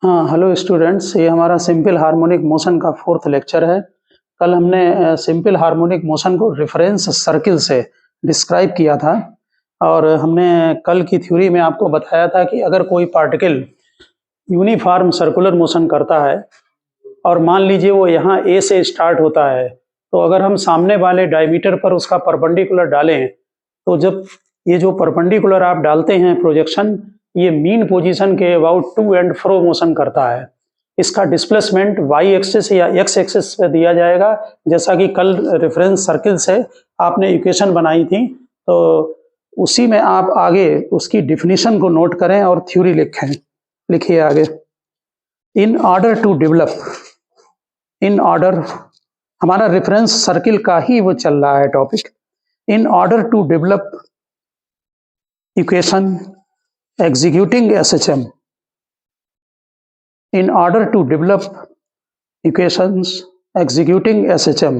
हाँ, hello students, ये हमारा सिंपल हार्मोनिक मोशन का फोर्थ लेक्चर है। कल हमने सिंपल हार्मोनिक मोशन को रेफरेंस सर्किल से डिस्क्राइब किया था और हमने कल की थ्योरी में आपको बताया था कि अगर कोई पार्टिकल यूनिफॉर्म सर्कुलर मोशन करता है और मान लीजिए वो यहाँ ए से स्टार्ट होता है, तो अगर हम सामने वाले डायमीटर पर उसका परपेंडिकुलर डालें तो जब ये जो परपेंडिकुलर आप डालते हैं प्रोजेक्शन, ये मीन पोजीशन के about to and fro motion करता है। इसका डिस्प्लेसमेंट वाई एक्सिस या एक्स एक्सिस पे दिया जाएगा, जैसा कि कल रेफरेंस सर्किल से आपने इक्वेशन बनाई थी। तो उसी में आप आगे उसकी डिफिनीशन को नोट करें और थ्योरी लिखें। लिखिए आगे। In order to develop, in order, हमारा रेफरेंस सर्किल का ही वो चल रहा है topic. In order to develop equation executing SHM, in order to develop equations executing SHM,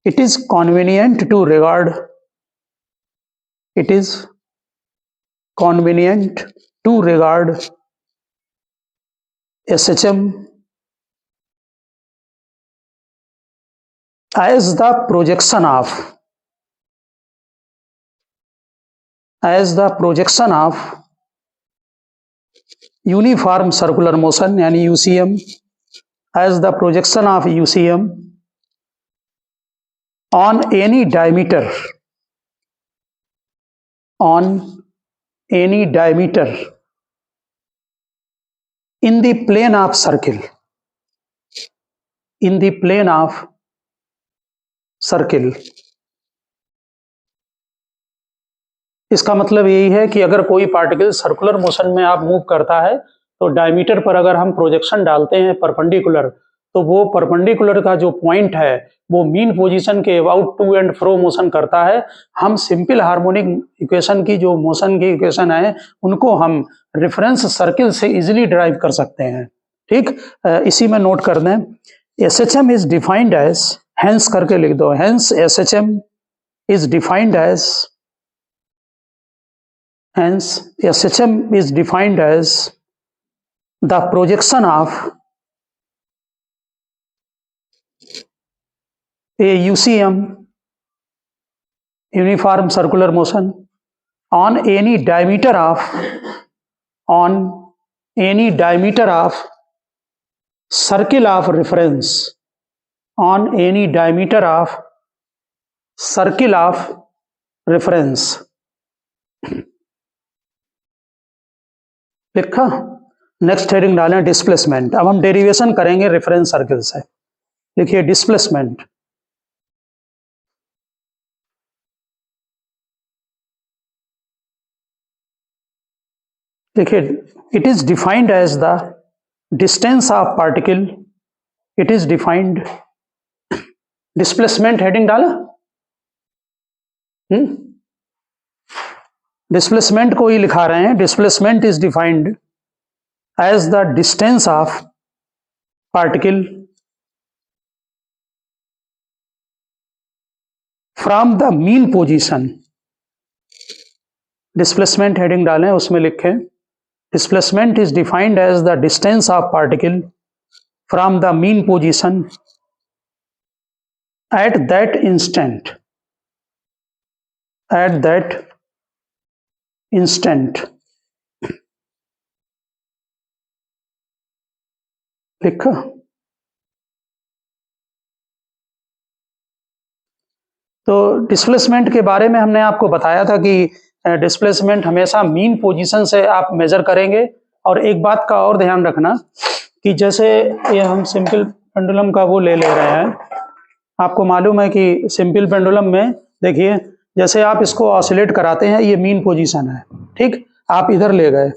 it is convenient to regard SHM as the projection of uniform circular motion, यानी UCM, as the projection of UCM on any diameter in the plane of circle, इसका मतलब यही है कि अगर कोई particle circular motion में आप मूव करता है तो डायमीटर पर अगर हम प्रोजेक्शन डालते हैं परपेंडिकुलर, तो वो परपेंडिकुलर का जो पॉइंट है वो मीन पोजीशन के about to and fro motion करता है। हम सिंपल हार्मोनिक इक्वेशन की जो मोशन की इक्वेशन है उनको हम रेफरेंस सर्किल से इजीली ड्राइव कर सकते हैं। ठीक, इसी में नोट कर दें। SHM is defined as, hence करके लिख दो, hence SHM is defined as, hence SHM is defined as the projection of a UCM, uniform circular motion, on any diameter of circle of reference, on any diameter of circle of reference। लिखा। Next heading डालें displacement. अब हम derivation करेंगे reference circle से। लिखिए displacement. देखिए, it is defined as the distance of particle, it is defined, displacement heading डाला। Displacement को ही लिखा रहे हैं। Displacement is defined as the distance of particle from the mean position. Displacement heading डालें, उसमें लिखें displacement is defined as the distance of particle from the mean position at that instant, लिखा। तो डिस्प्लेसमेंट के बारे में हमने आपको बताया था कि डिस्प्लेसमेंट हमेशा मीन पोजीशन से आप मेजर करेंगे। और एक बात का और ध्यान रखना कि जैसे ये हम सिंपल पेंडुलम का वो ले रहे हैं, आपको मालूम है कि सिंपल पेंडुलम में देखिए, जैसे आप इसको ऑसिलेट कराते हैं, ये मीन पोजीशन है। ठीक, आप इधर ले गए,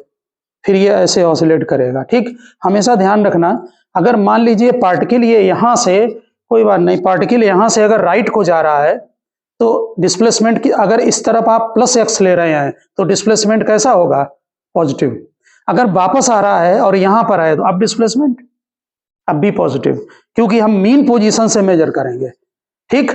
फिर ये ऐसे ऑसिलेट करेगा। ठीक, हमेशा ध्यान रखना, अगर मान लीजिए पार्टिकल ये यहाँ से, कोई बात नहीं, पार्टिकल यहाँ से अगर राइट को जा रहा है तो डिस्प्लेसमेंट की, अगर इस तरफ आप प्लस एक्स ले रहे हैं तो डिस्प्लेसमेंट कैसा होगा? पॉजिटिव। अगर वापस आ रहा है और यहाँ पर है तो अब डिस्प्लेसमेंट अब भी पॉजिटिव, क्योंकि हम मीन पोजीशन से मेजर करेंगे। ठीक,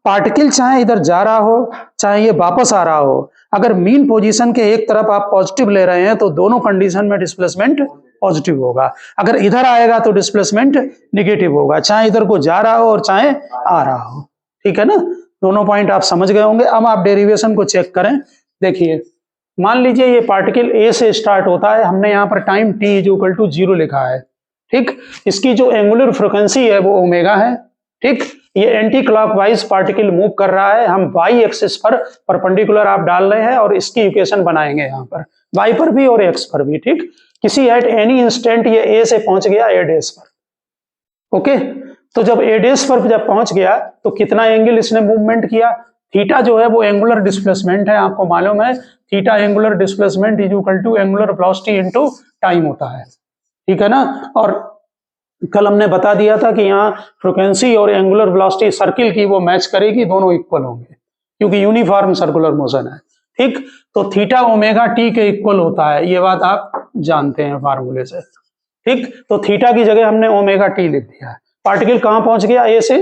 पार्टिकल चाहे इधर जा रहा हो चाहे ये वापस आ रहा हो, अगर मीन पोजीशन के एक तरफ आप पॉजिटिव ले रहे हैं तो दोनों कंडीशन में डिस्प्लेसमेंट पॉजिटिव होगा, अगर इधर आएगा तो डिस्प्लेसमेंट निगेटिव होगा, चाहे इधर को जा रहा हो और चाहे आ रहा हो। ठीक है ना, दोनों पॉइंट आप समझ गए होंगे। अब आप डेरिवेशन को चेक करें। देखिए, मान लीजिए ये पार्टिकल ए से स्टार्ट होता है, हमने यहाँ पर time t is equal to 0 लिखा है। ठीक, इसकी जो एंगुलर फ्रिक्वेंसी है वो ओमेगा है। ठीक, ये एंटी क्लॉकवाइज पार्टिकल मूव कर रहा है, हम वाई एक्सिस पर परपेंडिकुलर आप डाल रहे हैं और इसकी इक्वेशन बनाएंगे यहाँ पर वाई पर भी और एक्स पर भी। ठीक, किसी एट एनी इंस्टेंट ये ए से पहुंच गया ए डेस पर। ओके, तो जब ए डेस पर जब पहुंच गया तो कितना एंगल इसने मूवमेंट किया, थीटा जो है वो एंगुलर डिस्प्लेसमेंट है, आपको मालूम है theta angular displacement is equal to angular velocity into time होता है। ठीक है ना, और कल हमने बता दिया था कि यहाँ फ्रीक्वेंसी और एंगुलर वेलोसिटी सर्किल की वो मैच करेगी, दोनों इक्वल होंगे क्योंकि यूनिफॉर्म सर्कुलर मोशन है। ठीक, तो थीटा ओमेगा टी के इक्वल होता है, ये बात आप जानते हैं फार्मूले से। ठीक, तो थीटा की जगह हमने ओमेगा टी लिख दिया है। पार्टिकल कहाँ पहुंच गया, ए से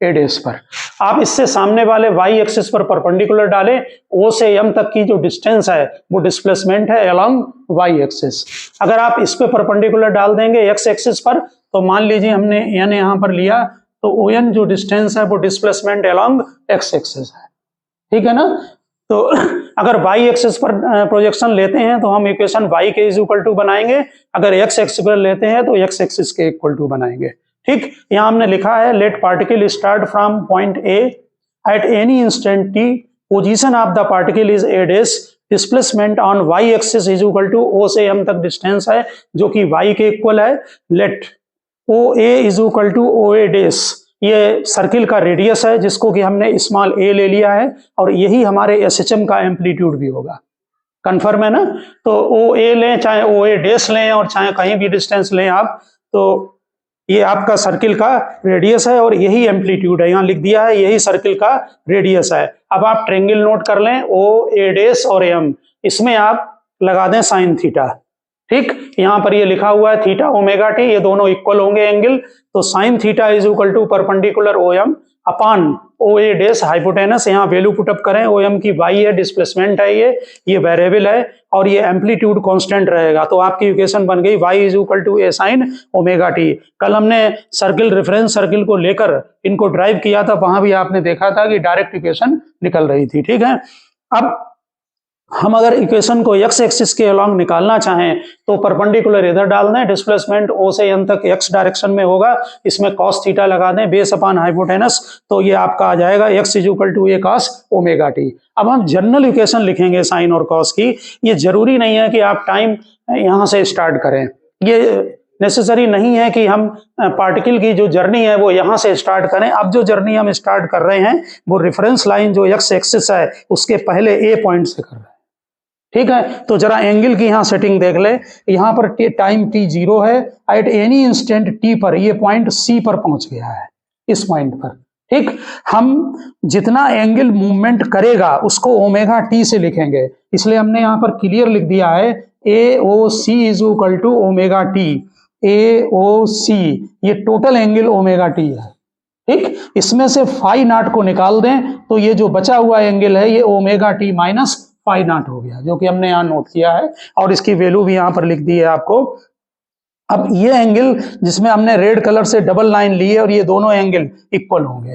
ए डेस पर। आप इससे सामने वाले वाई एक्सिस पर परपेंडिकुलर डालें, ओ से एम तक की जो डिस्टेंस है वो डिस्प्लेसमेंट है अलोंग वाई एक्सिस। अगर आप इस पे परपेंडिकुलर डाल देंगे एक्स एक्सिस पर, तो मान लीजिए हमने एन यहाँ पर लिया, तो ओ एन जो डिस्टेंस है वो डिस्प्लेसमेंट अलोंग एक्स एक्सिस है। ठीक है ना, तो अगर वाई एक्सिस पर प्रोजेक्शन लेते हैं तो हम इक्वेशन वाई के इज इक्वल टू बनाएंगे, अगर एक्स एक्सिस पर लेते हैं तो एक्स एक्सिस के इक्वल टू बनाएंगे। ठीक, यहाँ हमने लिखा है let particle start from point A at any instant t, position of the particle is A dash, displacement on y axis is equal to O से एम तक डिस्टेंस है जो कि वाई के इक्वल है, let O A is equal to O A dash, ये circle का radius है जिसको कि हमने स्मॉल ए ले लिया है और यही हमारे एसएचएम का एम्पलीट्यूड भी होगा। कंफर्म है ना, तो ओ ए लें चाहे ओ ए डेस लें और चाहे कहीं भी डिस्टेंस लें आप, तो ये आपका सर्किल का रेडियस है और यही एम्पलीट्यूड है, यहाँ लिख दिया है यही सर्किल का रेडियस है। अब आप ट्रायंगल नोट कर लें, ओ ए डेस और एम, इसमें आप लगा दें साइन थीटा। ठीक, यहाँ पर ये लिखा हुआ है थीटा ओमेगा टी, ये दोनों इक्वल होंगे एंगल, तो sine theta is equal to perpendicular O M upon O A dash hypotenuse, यहाँ वैल्यू पुटअप करें, ओ एम की वाई है, डिस्प्लेसमेंट है, ये वेरिएबल है और ये एम्पलीट्यूड कांस्टेंट रहेगा, तो आपकी इक्वेशन बन गई y is equal to A sine omega t. कल हमने सर्किल रेफरेंस सर्किल को लेकर इनको ड्राइव किया था, वहां भी आपने देखा था कि डायरेक्ट इक्वेशन निकल रही थी। ठीक है, अब हम अगर इक्वेशन को एक्स एक्सिस के अलोंग निकालना चाहें तो परपेंडिकुलर इधर डाल दें, डिस्प्लेसमेंट ओ से एन तक एक्स डायरेक्शन में होगा, इसमें कॉस थीटा लगा दें बेस अपॉन हाइपोटेनस, तो ये आपका आ जाएगा x is equal to a cos omega t. अब हम जनरल इक्वेशन लिखेंगे साइन और कॉस की, ये जरूरी नहीं है कि आप टाइम यहाँ से स्टार्ट करें, ये नेसेसरी नहीं है कि हम पार्टिकल की जो जर्नी है वो यहाँ से स्टार्ट करें। अब जो जर्नी हम स्टार्ट कर रहे हैं वो रेफरेंस लाइन जो एक्स एक्सिस है उसके पहले ए पॉइंट से कर रहे हैं। ठीक है, तो जरा एंगल की यहाँ सेटिंग देख ले, यहाँ पर टाइम टी 0 है, एट एनी इंस्टेंट टी पर ये पॉइंट सी पर पहुंच गया है, इस पॉइंट पर। ठीक, हम जितना एंगल मूवमेंट करेगा उसको ओमेगा टी से लिखेंगे, इसलिए हमने यहाँ पर क्लियर लिख दिया है A O C is equal to omega t, A O C ये टोटल एंगल ओमेगा टी है। ठीक, इसमें से फाई नॉट को निकाल दें तो ये जो बचा हुआ एंगल है ये omega t minus phi naught हो गया, जो कि हमने यहाँ नोट किया है और इसकी वैल्यू भी यहाँ पर लिख दी है आपको। अब ये एंगल जिसमें हमने रेड कलर से डबल लाइन ली है और ये दोनों एंगल इक्वल होंगे।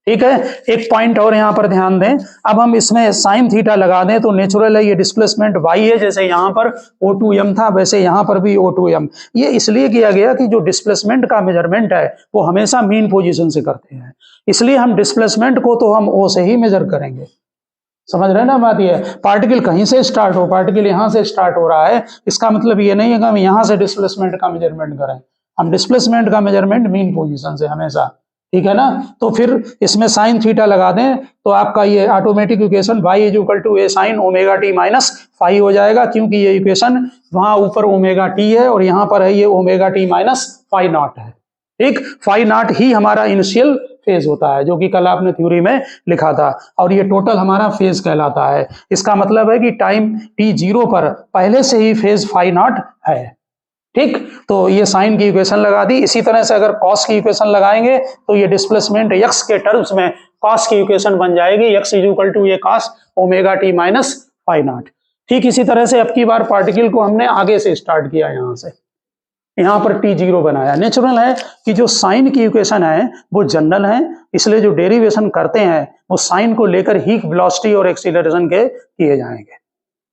ठीक है, एक पॉइंट और यहाँ पर ध्यान दें, अब हम इसमें साइन थीटा लगा दें तो नेचुरल है ये डिस्प्लेसमेंट वाई है, जैसे यहाँ पर O2m था वैसे यहाँ पर भी O2m। ये इसलिए किया गया कि जो डिस्प्लेसमेंट का मेजरमेंट है वो हमेशा मीन पोजीशन से करते हैं, इसलिए हम डिस्प्लेसमेंट को तो हम O से ही मेजर करेंगे। समझ रहे हैं ना बात, ये पार्टिकल कहीं से स्टार्ट हो, पार्टिकल यहाँ से स्टार्ट हो रहा है, इसका मतलब ये नहीं है कि हम यहाँ से डिस्प्लेसमेंट का मेजरमेंट करें, हम डिस्प्लेसमेंट का मेजरमेंट मीन पोजीशन से हमेशा। ठीक है ना, तो फिर इसमें साइन थीटा लगा दें तो आपका ये automatic equation y is equal to A sine omega t minus phi हो जाएगा, क्योंकि ये इक्वेशन वहां ऊपर ओमेगा टी है और यहाँ पर है ये omega t minus phi naught है। ठीक, फाई नॉट ही हमारा इनिशियल फेज होता है जो कि कल आपने थ्योरी में लिखा था, और ये टोटल हमारा फेज कहलाता है। इसका मतलब है कि टाइम t0 पर पहले से ही फेज फाई नॉट है। ठीक, तो ये साइन की इक्वेशन लगा दी। इसी तरह से अगर कॉस की इक्वेशन लगाएंगे तो ये डिस्प्लेसमेंट एक्स के टर्म्स में कॉस की इक्वेशन बन जाएगी, एक्स इज इक्वल टू ये cos omega t minus phi naught. ठीक इसी तरह से अब की बार पार्टिकल को हमने आगे से स्टार्ट किया, यहां से यहां पर टी जीरो बनाया। नेचुरल है कि जो साइन की इक्वेशन है वो जनरल है, इसलिए जो डेरिवेशन करते हैं वो साइन को लेकर ही वेलोसिटी और एक्सीलरेशन के किए जाएंगे।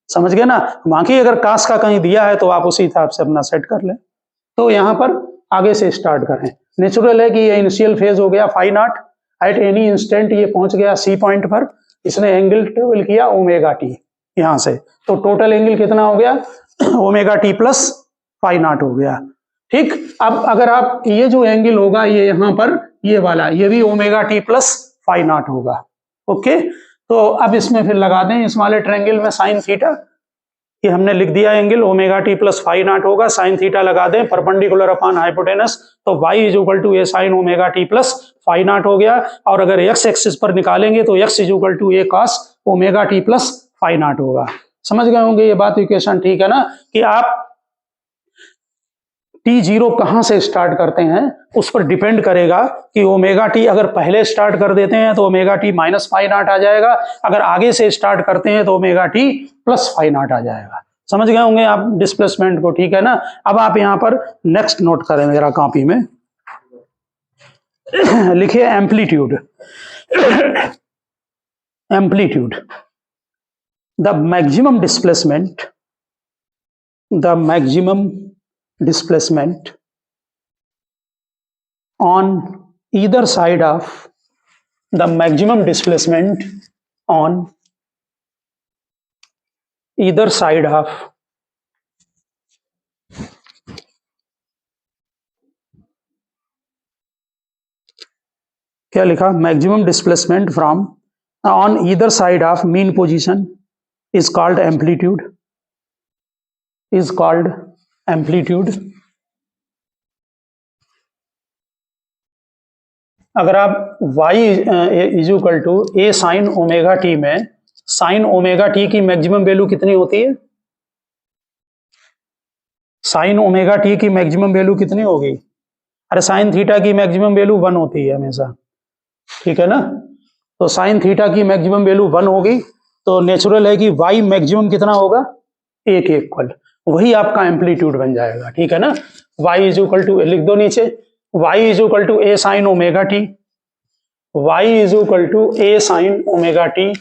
समझ गए ना? बाकी अगर कास का कहीं दिया है तो आप उसी हिसाब से अपना सेट कर लें। तो यहां पर आगे से स्टार्ट करें। नेचुरल है कि ये इनिशियल फेज हो गया phi naught, at any instant ये पहुंच गया सी पॉइंट पर, इसने एंगल ट्रेवल किया ओमेगा टी यहां से, तो टोटल एंगल कितना हो गया omega t plus phi naught हो गया। ठीक, अब अगर आप ये जो एंगल होगा ये यहां पर ये वाला, ये भी omega t plus phi naught होगा। ओके, तो अब इसमें फिर लगा दें इस वाले ट्रायंगल में साइन थीटा, ये हमने लिख दिया angle omega t plus phi naught होगा, साइन थीटा लगा दें परपेंडिकुलर अपॉन हाइपोटेनस, तो y is equal to A sine omega t plus phi naught हो गया। और अगर x एक्सिस पर निकालेंगे तो x is equal to a cos omega t plus phi naught होगा। समझ गए होंगे ये बात, इक्वेशन ठीक है ना, कि आप टी जीरो कहां से स्टार्ट करते हैं उस पर डिपेंड करेगा कि ओमेगा टी अगर पहले स्टार्ट कर देते हैं तो omega t minus phi naught आ जाएगा, अगर आगे से स्टार्ट करते हैं तो omega t plus phi naught आ जाएगा। समझ गए होंगे आप डिस्प्लेसमेंट को, ठीक है ना। अब आप यहां पर नेक्स्ट नोट करें मेरा कॉपी में लिखिए amplitude. Amplitude, the maximum displacement, the maximum displacement on either side of the maximum displacement on either side of क्या लिखा, maximum displacement from on either side of mean position is called amplitude, is called amplitude. अगर आप y is equal to A sine omega t में sine omega t की maximum value कितनी होती है, sine omega t की maximum value कितनी होगी, अरे साइन थीटा की मैक्सिमम वैल्यू 1 होती है हमेशा, ठीक है ना। तो साइन थीटा की मैक्सिमम वैल्यू 1 होगी, तो नेचुरल है कि y मैक्सिमम कितना होगा, 1 के इक्वल, वही आपका एम्पलीट्यूड बन जाएगा, ठीक है ना। y इज इक्वल टू लिख दो नीचे, y is equal to A sine omega t, y is equal to A sine omega t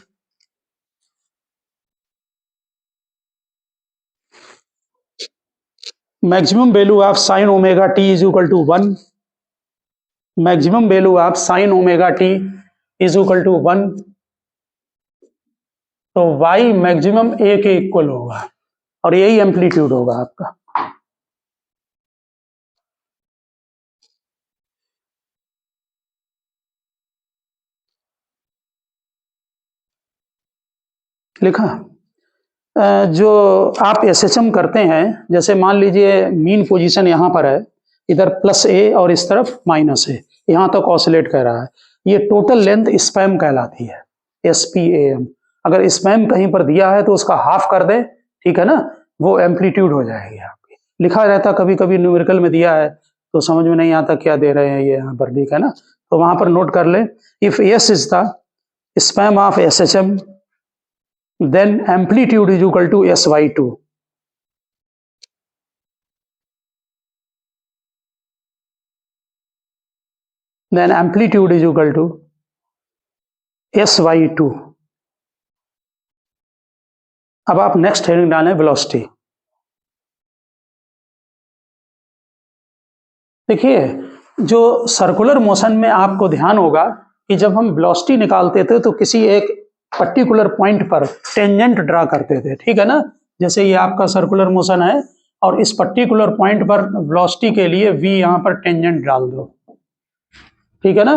maximum value of sine omega t is equal to 1, maximum value of sine omega t is equal to 1, तो y maximum a के equal होगा और यही amplitude होगा आपका। लिखा, जो आप एसएचएम करते हैं, जैसे मान लीजिए मीन पोजीशन यहाँ पर है, इधर प्लस ए और इस तरफ माइनस ए, यहाँ तक ऑसिलेट कर रहा है, ये टोटल लेंथ स्पैम कहलाती है, SPAM। अगर स्पैम कहीं पर दिया है तो उसका हाफ कर दे, ठीक है ना, वो एम्पलीट्यूड हो जाएगी आपकी। लिखा रहता कभी कभी न्यूमेरिकल में दिया है तो समझ में नहीं आता क्या दे रहे हैं ये यहाँ पर, ठीक है ना, तो वहां पर नोट कर ले, if S is the span of SHM then amplitude is equal to SY2, then amplitude is equal to SY2। अब आप नेक्स्ट हेडिंग डालें वेलोसिटी। देखिए, जो सर्कुलर मोशन में आपको ध्यान होगा कि जब हम वेलोसिटी निकालते थे तो किसी एक पर्टिकुलर पॉइंट पर टेंजेंट ड्रा करते थे, ठीक है ना। जैसे ये आपका सर्कुलर मोशन है और इस पर्टिकुलर पॉइंट पर वेलोसिटी के लिए v यहाँ पर टेंजेंट डाल दो, ठीक है ना।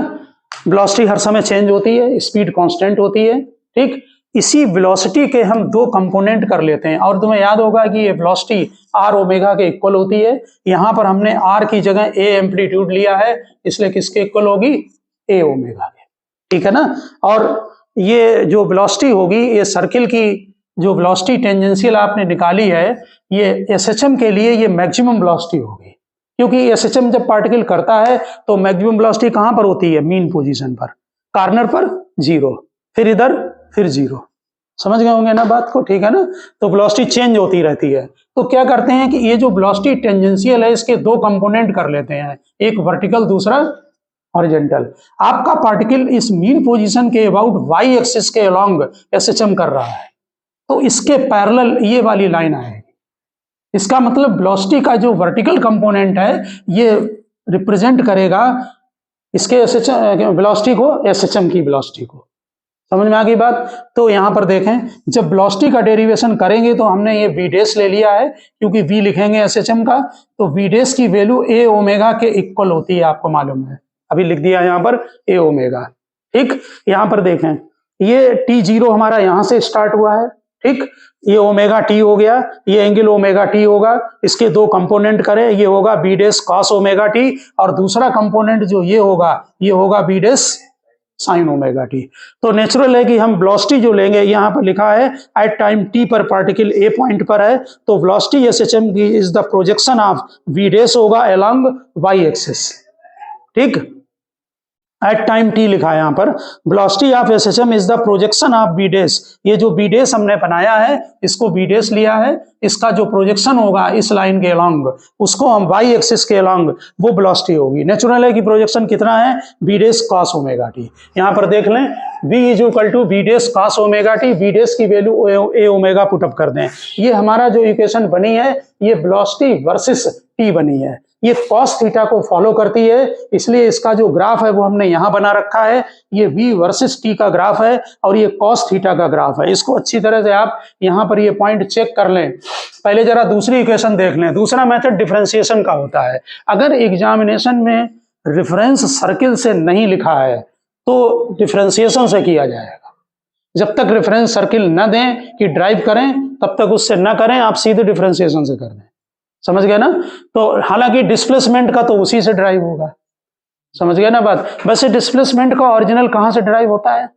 वेलोसिटी हर समय चेंज होती है, स्पीड कांस्टेंट होती है, ठीक। इसी वेलोसिटी के हम दो कंपोनेंट कर लेते हैं और तुम्हें याद होगा कि ये वेलोसिटी r ओमेगा के इक्वल होती है। यहाँ पर हमने r की जगह a एम्पलीट्यूड लिया है, इसलिए किसके इक्वल होगी, a ओमेगा के, ठीक है ना। और ये जो वेलोसिटी होगी ये सर्किल की जो वेलोसिटी टेंजेंशियल आपने निकाली है, ये एसएचएम के लिए ये मैक्सिमम वेलोसिटी होगी, क्योंकि एसएचएम जब पार्टिकल करता है तो मैक्सिमम वेलोसिटी कहां पर होती है? मीन पोजीशन पर, कॉर्नर पर 0, फिर इधर फिर 0। समझ गए होंगे ना बात को, ठीक है ना? तो वेलोसिटी चेंज होती रहती है। तो क्या करते हैं कि ये जो वेलोसिटी टेंजेंशियल है इसके दो कंपोनेंट कर लेते हैं, एक वर्टिकल दूसरा हॉरिजॉन्टल। आपका पार्टिकल इस मीन पोजीशन के अबाउट वाई एक्सिस के अलोंग एसएचएम कर रहा है, तो इसके पैरेलल ये वाली लाइन आएगी। इसका मतलब वेलोसिटी का जो वर्टिकल कंपोनेंट है ये रिप्रेजेंट करेगा इसके एसएचएम वेलोसिटी को, एसएचएम की वेलोसिटी को। समझ में आ गई बात? तो यहां पर देखें, जब वेलोसिटी का डेरिवेशन करेंगे तो हमने ये वी डैश ले लिया है, क्योंकि वी लिखेंगे एसएचएम का, तो वी डैश की वैल्यू ए ओमेगा के इक्वल होती है, आपको मालूम है, अभी लिख दिया यहां पर ए ओमेगा। ठीक, यहां पर देखें, ये टी जीरो हमारा यहां से स्टार्ट हुआ है, ठीक, ये ओमेगा टी हो गया, ये एंगल ओमेगा टी होगा, इसके दो कंपोनेंट करें, ये होगा B dash cos omega t, और दूसरा कंपोनेंट जो ये होगा B dash sine omega t. तो नेचुरल है कि हम वेलोसिटी जो लेंगे, यहां पर लिखा है एट टाइम टी पर पार्टिकल ए पॉइंट पर है, तो वेलोसिटी एसएचएम की is the projection of V dash होगा अलोंग वाई एक्सिस। ठीक, एट टाइम टी लिखा है यहां पर, velocity of SHM is the projection of B dash. ये जो बी डैश हमने बनाया है, इसको बी डैश लिया है, इसका जो प्रोजेक्शन होगा इस लाइन के अलोंग, उसको हम वाई एक्सिस के अलोंग, वो वेलोसिटी होगी। नेचुरल है कि प्रोजेक्शन कितना है? B dash cos omega t. यहां पर देख लें, v is equal to B dash cos omega t, B dash की वैल्यू ए ओमेगा पुटअप कर दें। ये हमारा जो इक्वेशन बनी है, ये वेलोसिटी वर्सेस टी बनी है, ये कॉस थीटा को फॉलो करती है, इसलिए इसका जो ग्राफ है वो हमने यहां बना रखा है। ये v वर्सेस t का ग्राफ है और ये कॉस थीटा का ग्राफ है। इसको अच्छी तरह से आप यहां पर ये पॉइंट चेक कर लें। पहले जरा दूसरी इक्वेशन देख लें। दूसरा मेथड डिफरेंशिएशन का होता है। अगर एग्जामिनेशन में रेफरेंस सर्किल से नहीं लिखा है तो डिफरेंशिएशन से किया जाएगा। जब तक रेफरेंस सर्किल न दें कि ड्राइव करें, तब तक उससे न करें, आप सीधे डिफरेंशिएशन से कर दें। समझ गए ना? तो हालांकि डिस्प्लेसमेंट का तो उसी से ड्राइव होगा। समझ गए ना बात? वैसे डिस्प्लेसमेंट का ओरिजिनल कहां से ड्राइव होता है?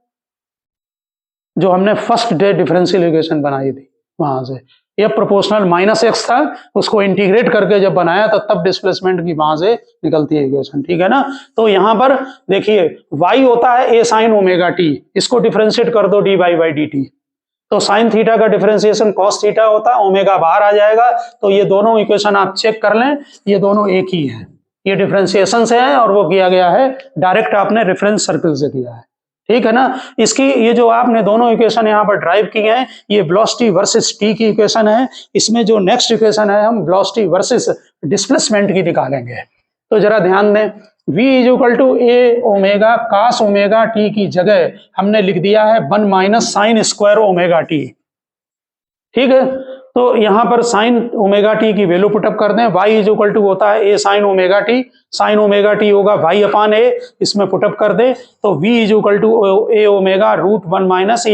जो हमने फर्स्ट डे डिफरेंशियल इक्वेशन बनाई थी वहां से। ये प्रोपोर्शनल माइनस एक्स था, उसको इंटीग्रेट करके जब बनाया तो तब डिस्प्लेसमेंट की वहां से निकलती है इक्वेशन। ठीक है ना? तो यहां पर देखिए, y होता है ए साइन ओमेगा टी, इसको डिफरेंशिएट कर दो d y by d t, तो साइन थीटा का डिफरेंशिएशन कॉस थीटा होता है, ओमेगा बाहर आ जाएगा। तो ये दोनों इक्वेशन आप चेक कर लें, ये दोनों एक ही है। ये डिफरेंशिएशन से है और वो किया गया है डायरेक्ट, आपने रेफरेंस सर्किल से किया है। ठीक है ना? इसकी ये जो आपने दोनों इक्वेशन यहाँ पर ड्राइव की हैं, ये वेलोसिटी वर्सेस टी की इक्वेशन है। इसमें जो नेक्स्ट इक्वेशन है, हम वेलोसिटी वर्सेस डिस्प्लेसमेंट की निकालेंगे। तो जरा ध्यान दें, v is equal to A omega cos omega t की जगह हमने लिख दिया है 1 minus sine square omega t. ठीक है? तो यहां पर साइन ओमेगा टी की वैल्यू पुटअप कर दें। y इज इक्वल टू होता है ए sine omega t, sine omega t होगा y अपान ए, इसमें पुटअप कर दें तो v is equal to A omega root 1 minus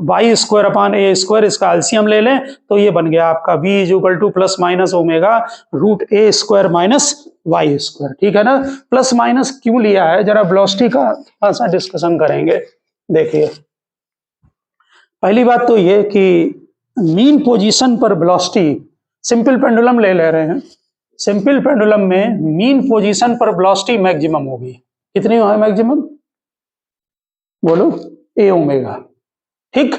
y square upon a square, इसका एलसीएम ले लें तो ये बन गया आपका v is equal to plus minus omega root A square minus y square. ठीक है ना? प्लस माइनस क्यों लिया है, जरा वेलोसिटी का थोड़ा सा डिस्कशन करेंगे। देखिए, पहली बात तो ये कि मीन पोजीशन पर वेलोसिटी, सिंपल पेंडुलम ले रहे हैं, सिंपल पेंडुलम में मीन पोजीशन पर वेलोसिटी मैक्सिमम होगी। कितनी है मैक्सिमम? बोलो, ए ओमेगा। ठीक,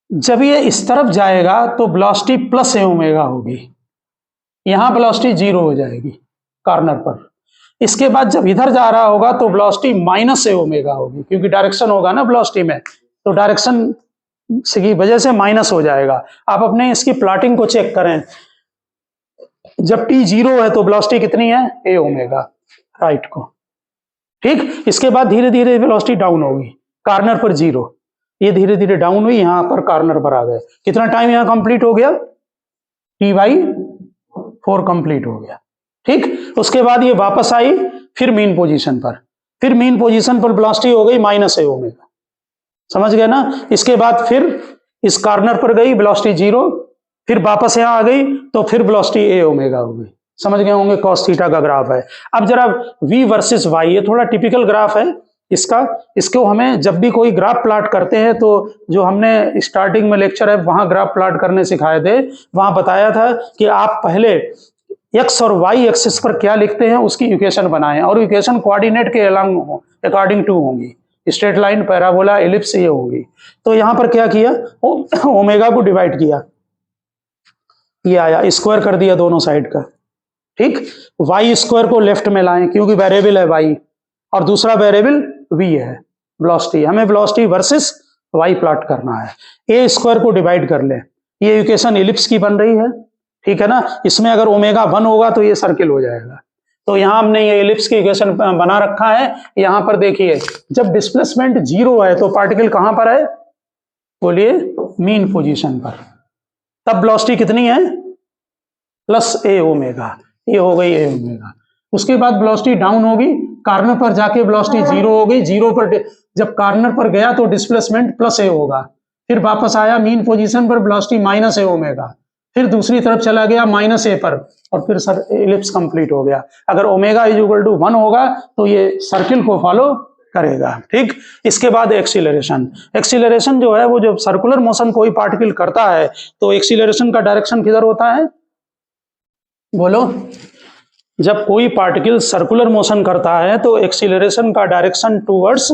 जब ये इस तरफ जाएगा तो वेलोसिटी प्लस ए ओमेगा होगी, यहां वेलोसिटी 0 हो जाएगी कॉर्नर पर। इसके बाद जब इधर जा रहा होगा तो वेलोसिटी माइनस ए ओमेगा होगी, क्योंकि डायरेक्शन होगा ना वेलोसिटी में, तो डायरेक्शन की वजह से माइनस हो जाएगा। आप अपने इसकी प्लॉटिंग को चेक करें, जब t 0 है तो वेलोसिटी कितनी है? ए ओमेगा राइट को। ठीक, इसके बाद धीरे धीरे वेलोसिटी डाउन होगी, कॉर्नर पर 0, ये धीरे धीरे डाउन हुई, यहां पर कॉर्नर पर आ गए। कितना टाइम यहां कंप्लीट हो गया? t/4 कंप्लीट हो गया। ठीक, उसके बाद ये वापस आई फिर मीन पोजीशन पर, फिर मीन पोजीशन पर वेलोसिटी हो गई माइनस ए ओमेगा। समझ गए ना? इसके बाद फिर इस कॉर्नर पर गई, वेलोसिटी 0, फिर वापस यहां आ गई तो फिर वेलोसिटी ए ओमेगा हो गई। समझ गए होंगे, कॉस थीटा का ग्राफ है। अब जरा v वर्सेस y, ये थोड़ा टिपिकल ग्राफ है, इसको हमें जब भी कोई ग्राफ प्लॉट करते हैं तो जो हमने स्टार्टिंग में लेक्चर है वहां ग्राफ प्लॉट करने सिखाए थे, वहां बताया था कि आप पहले एक्स और वाई एक्सिस पर क्या लिखते हैं उसकी इक्वेशन बनाएं, और इक्वेशन कोऑर्डिनेट के अकॉर्डिंग टू होंगी, स्ट्रेट लाइन, पैराबोला, एलिप्स ये होंगी। तो यहां पर क्या किया, ओमेगा को डिवाइड किया, ये आया, स्क्वायर कर दिया दोनों साइड का, ठीक। वाई स्क्वायर को लेफ्ट में लाएं क्योंकि वेरिएबल है वाई, और दूसरा वेरिएबल वी है, वेलोसिटी, हमें वेलोसिटी वर्सेस वाई प्लॉट करना है। ए स्क्वायर को डिवाइड कर ले, ये इक्वेशन एलिप्स की बन रही है, ठीक है ना। इसमें अगर ओमेगा 1 होगा तो ये सर्किल हो जाएगा। तो यहां हमने ये एलिप्स की इक्वेशन बना रखा है। यहां पर देखिए, जब डिस्प्लेसमेंट 0 है तो पार्टिकल कहां पर है, बोलिए, मीन पोजीशन पर। तब वेलोसिटी कितनी है, प्लस ए ओमेगा, ये हो गई ए ओमेगा। उसके बाद वेलोसिटी डाउन होगी, कॉर्नर पर जाके वेलोसिटी 0 हो गई, 0 पर जब कॉर्नर पर गया तो डिस्प्लेसमेंट प्लस ए होगा, फिर वापस आया मीन पोजीशन पर, वेलोसिटी माइनस ए ओमेगा, फिर दूसरी तरफ चला गया माइनस ए पर, और फिर सर एलिप्स कंप्लीट हो गया। अगर ओमेगा इज इक्वल टू 1 होगा तो ये सर्किल को फॉलो करेगा, ठीक। इसके बाद एक्सीलरेशन, एक्सीलरेशन जो है वो जब सर्कुलर मोशन कोई पार्टिकल करता है तो एक्सीलरेशन का डायरेक्शन किधर होता है, बोलो। जब कोई पार्टिकल सर्कुलर मोशन करता है तो एक्सीलरेशन का डायरेक्शन टूवर्ड्स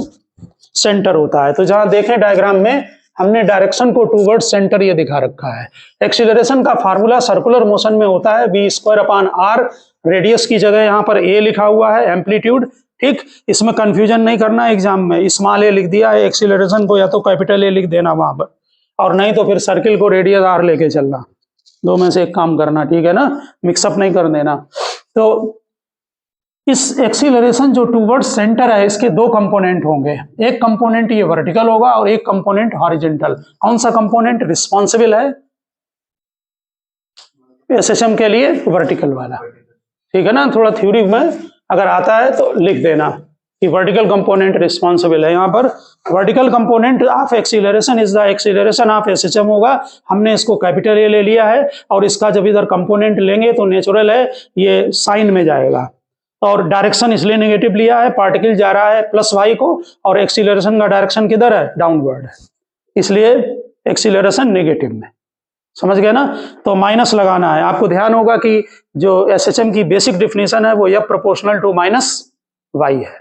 सेंटर होता है। तो जहां देखें डायग्राम में हमने डायरेक्शन को टूवर्ड्स सेंटर ये दिखा रखा है। एक्सीलरेशन का फार्मूला सर्कुलर मोशन में होता है v²/r, रेडियस की जगह यहाँ पर a लिखा हुआ है, एम्पलीट्यूड, ठीक। इसमें कंफ्यूजन नहीं करना एग्जाम में, स्मॉल a लिख दिया है, एक्सीलरेशन को या तो कैपिटल A लिख देना वहां पर, और नहीं तो फिर सर्किल को रेडियस r लेके चलना, दो में से एक काम करना, ठीक है ना, मिक्सअप नहीं कर देना। तो इस एक्सीलरेशन जो टूवर्ड्स सेंटर है इसके दो कंपोनेंट होंगे, एक कंपोनेंट ये वर्टिकल होगा और एक कंपोनेंट हॉरिजॉन्टल। कौन सा कंपोनेंट रिस्पॉन्सिबल है एसएसएम के लिए, वर्टिकल वाला, ठीक है ना। थोड़ा थ्योरी में अगर आता है तो लिख देना कि वर्टिकल कंपोनेंट रिस्पॉन्सिबल है। यहाँ पर vertical component of acceleration is the acceleration of SHM होगा, हमने इसको कैपिटल ए ले लिया है, और इसका जब इधर कंपोनेंट लेंगे तो नेचुरल है ये साइन में जाएगा, और डायरेक्शन इसलिए नेगेटिव लिया है, पार्टिकल जा रहा है प्लस वाई को, और एक्सीलरेशन का डायरेक्शन किधर है, डाउनवर्ड है, इसलिए एक्सीलरेशन नेगेटिव में, समझ गए ना। तो माइनस लगाना है, आपको ध्यान होगा कि जो एसएचएम की बेसिक डिफिनेशन है वो F proportional to minus y है,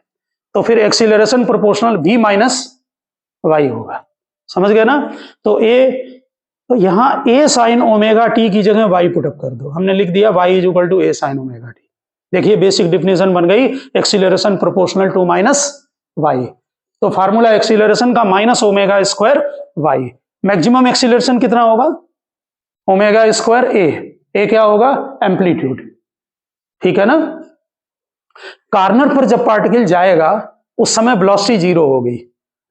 तो फिर acceleration proportional v minus y होगा, समझ गए ना। तो यहाँ a साइन ओमेगा टी की जगह y पुटअप कर दो, हमने लिख दिया y is equal to a sine omega t. देखिए बेसिक डिफिनेशन बन गई, acceleration proportional to minus y. तो फार्मूला एक्सीलरेशन का minus omega square y. Maximum acceleration कितना होगा, ओमेगा स्क्वायर ए क्या होगा, एम्पलीट्यूड, ठीक है ना। कॉर्नर पर जब पार्टिकल जाएगा उस समय वेलोसिटी 0 होगी,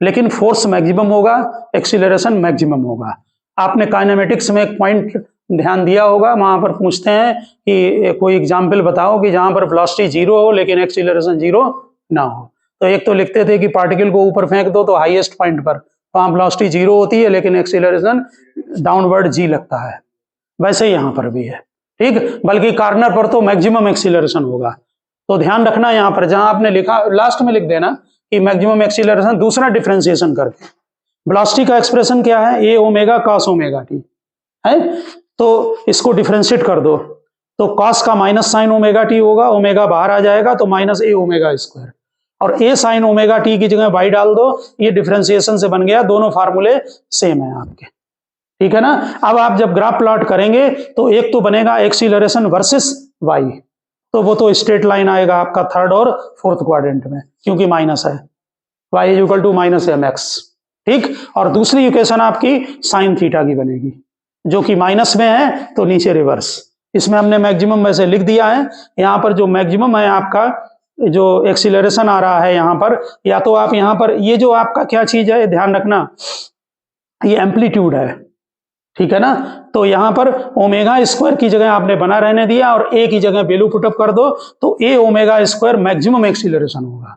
लेकिन फोर्स मैक्सिमम होगा, एक्सीलरेशन मैक्सिमम होगा। आपने काइनेमेटिक्स में एक पॉइंट ध्यान दिया होगा, वहां पर पूछते हैं कि कोई एग्जाम्पल बताओ कि जहां पर वेलोसिटी 0 हो लेकिन एक्सीलरेशन 0 ना हो। तो एक तो लिखते थे कि पार्टिकल को ऊपर फेंक दो तो हाईएस्ट पॉइंट पर वहां वेलोसिटी 0 होती है लेकिन एक्सीलरेशन डाउनवर्ड g लगता है, वैसे ही यहां पर भी है, ठीक। बल्कि कॉर्नर पर तो मैक्सिमम एक्सीलरेशन होगा। तो ध्यान रखना यहां पर, जहां आपने लिखा लास्ट में लिख देना कि मैक्सिमम एक्सीलरेशन, दूसरा डिफरेंशिएशन करके वेलोसिटी का एक्सप्रेशन क्या है, ए ओमेगा कॉस ओमेगा टी है, तो इसको डिफरेंशिएट कर दो तो कॉस का माइनस साइन ओमेगा टी होगा, ओमेगा बाहर आ जाएगा तो माइनस ए ओमेगा स्क्वायर, और ए साइन ओमेगा टी की जगह वाई डाल दो, ये डिफरेंशिएशन से बन गया, दोनों फार्मूले सेम है आपके, ठीक है ना। अब आप जब ग्राफ प्लॉट करेंगे तो एक तो बनेगा एक्सीलरेशन वर्सेस वाई, तो वो तो स्ट्रेट लाइन आएगा आपका थर्ड और फोर्थ क्वाड्रेंट में क्योंकि माइनस है, y is equal to minus m x, ठीक। और दूसरी इक्वेशन आपकी साइन थीटा की बनेगी जो कि माइनस में है तो नीचे रिवर्स। इसमें हमने मैक्सिमम वैसे लिख दिया है, यहाँ पर जो मैक्सिमम है आपका जो एक्सीलरेशन आ रहा है यहाँ पर, या तो आप यहाँ पर ये जो आपका क्या चीज है ध्यान रखना, ये एम्पलीट्यूड है, ठीक है ना। तो यहां पर ओमेगा स्क्वायर की जगह आपने बना रहने दिया और ए की जगह वैल्यू पुटअप कर दो तो ए ओमेगा स्क्वायर मैक्सिमम एक्सीलरेशन होगा,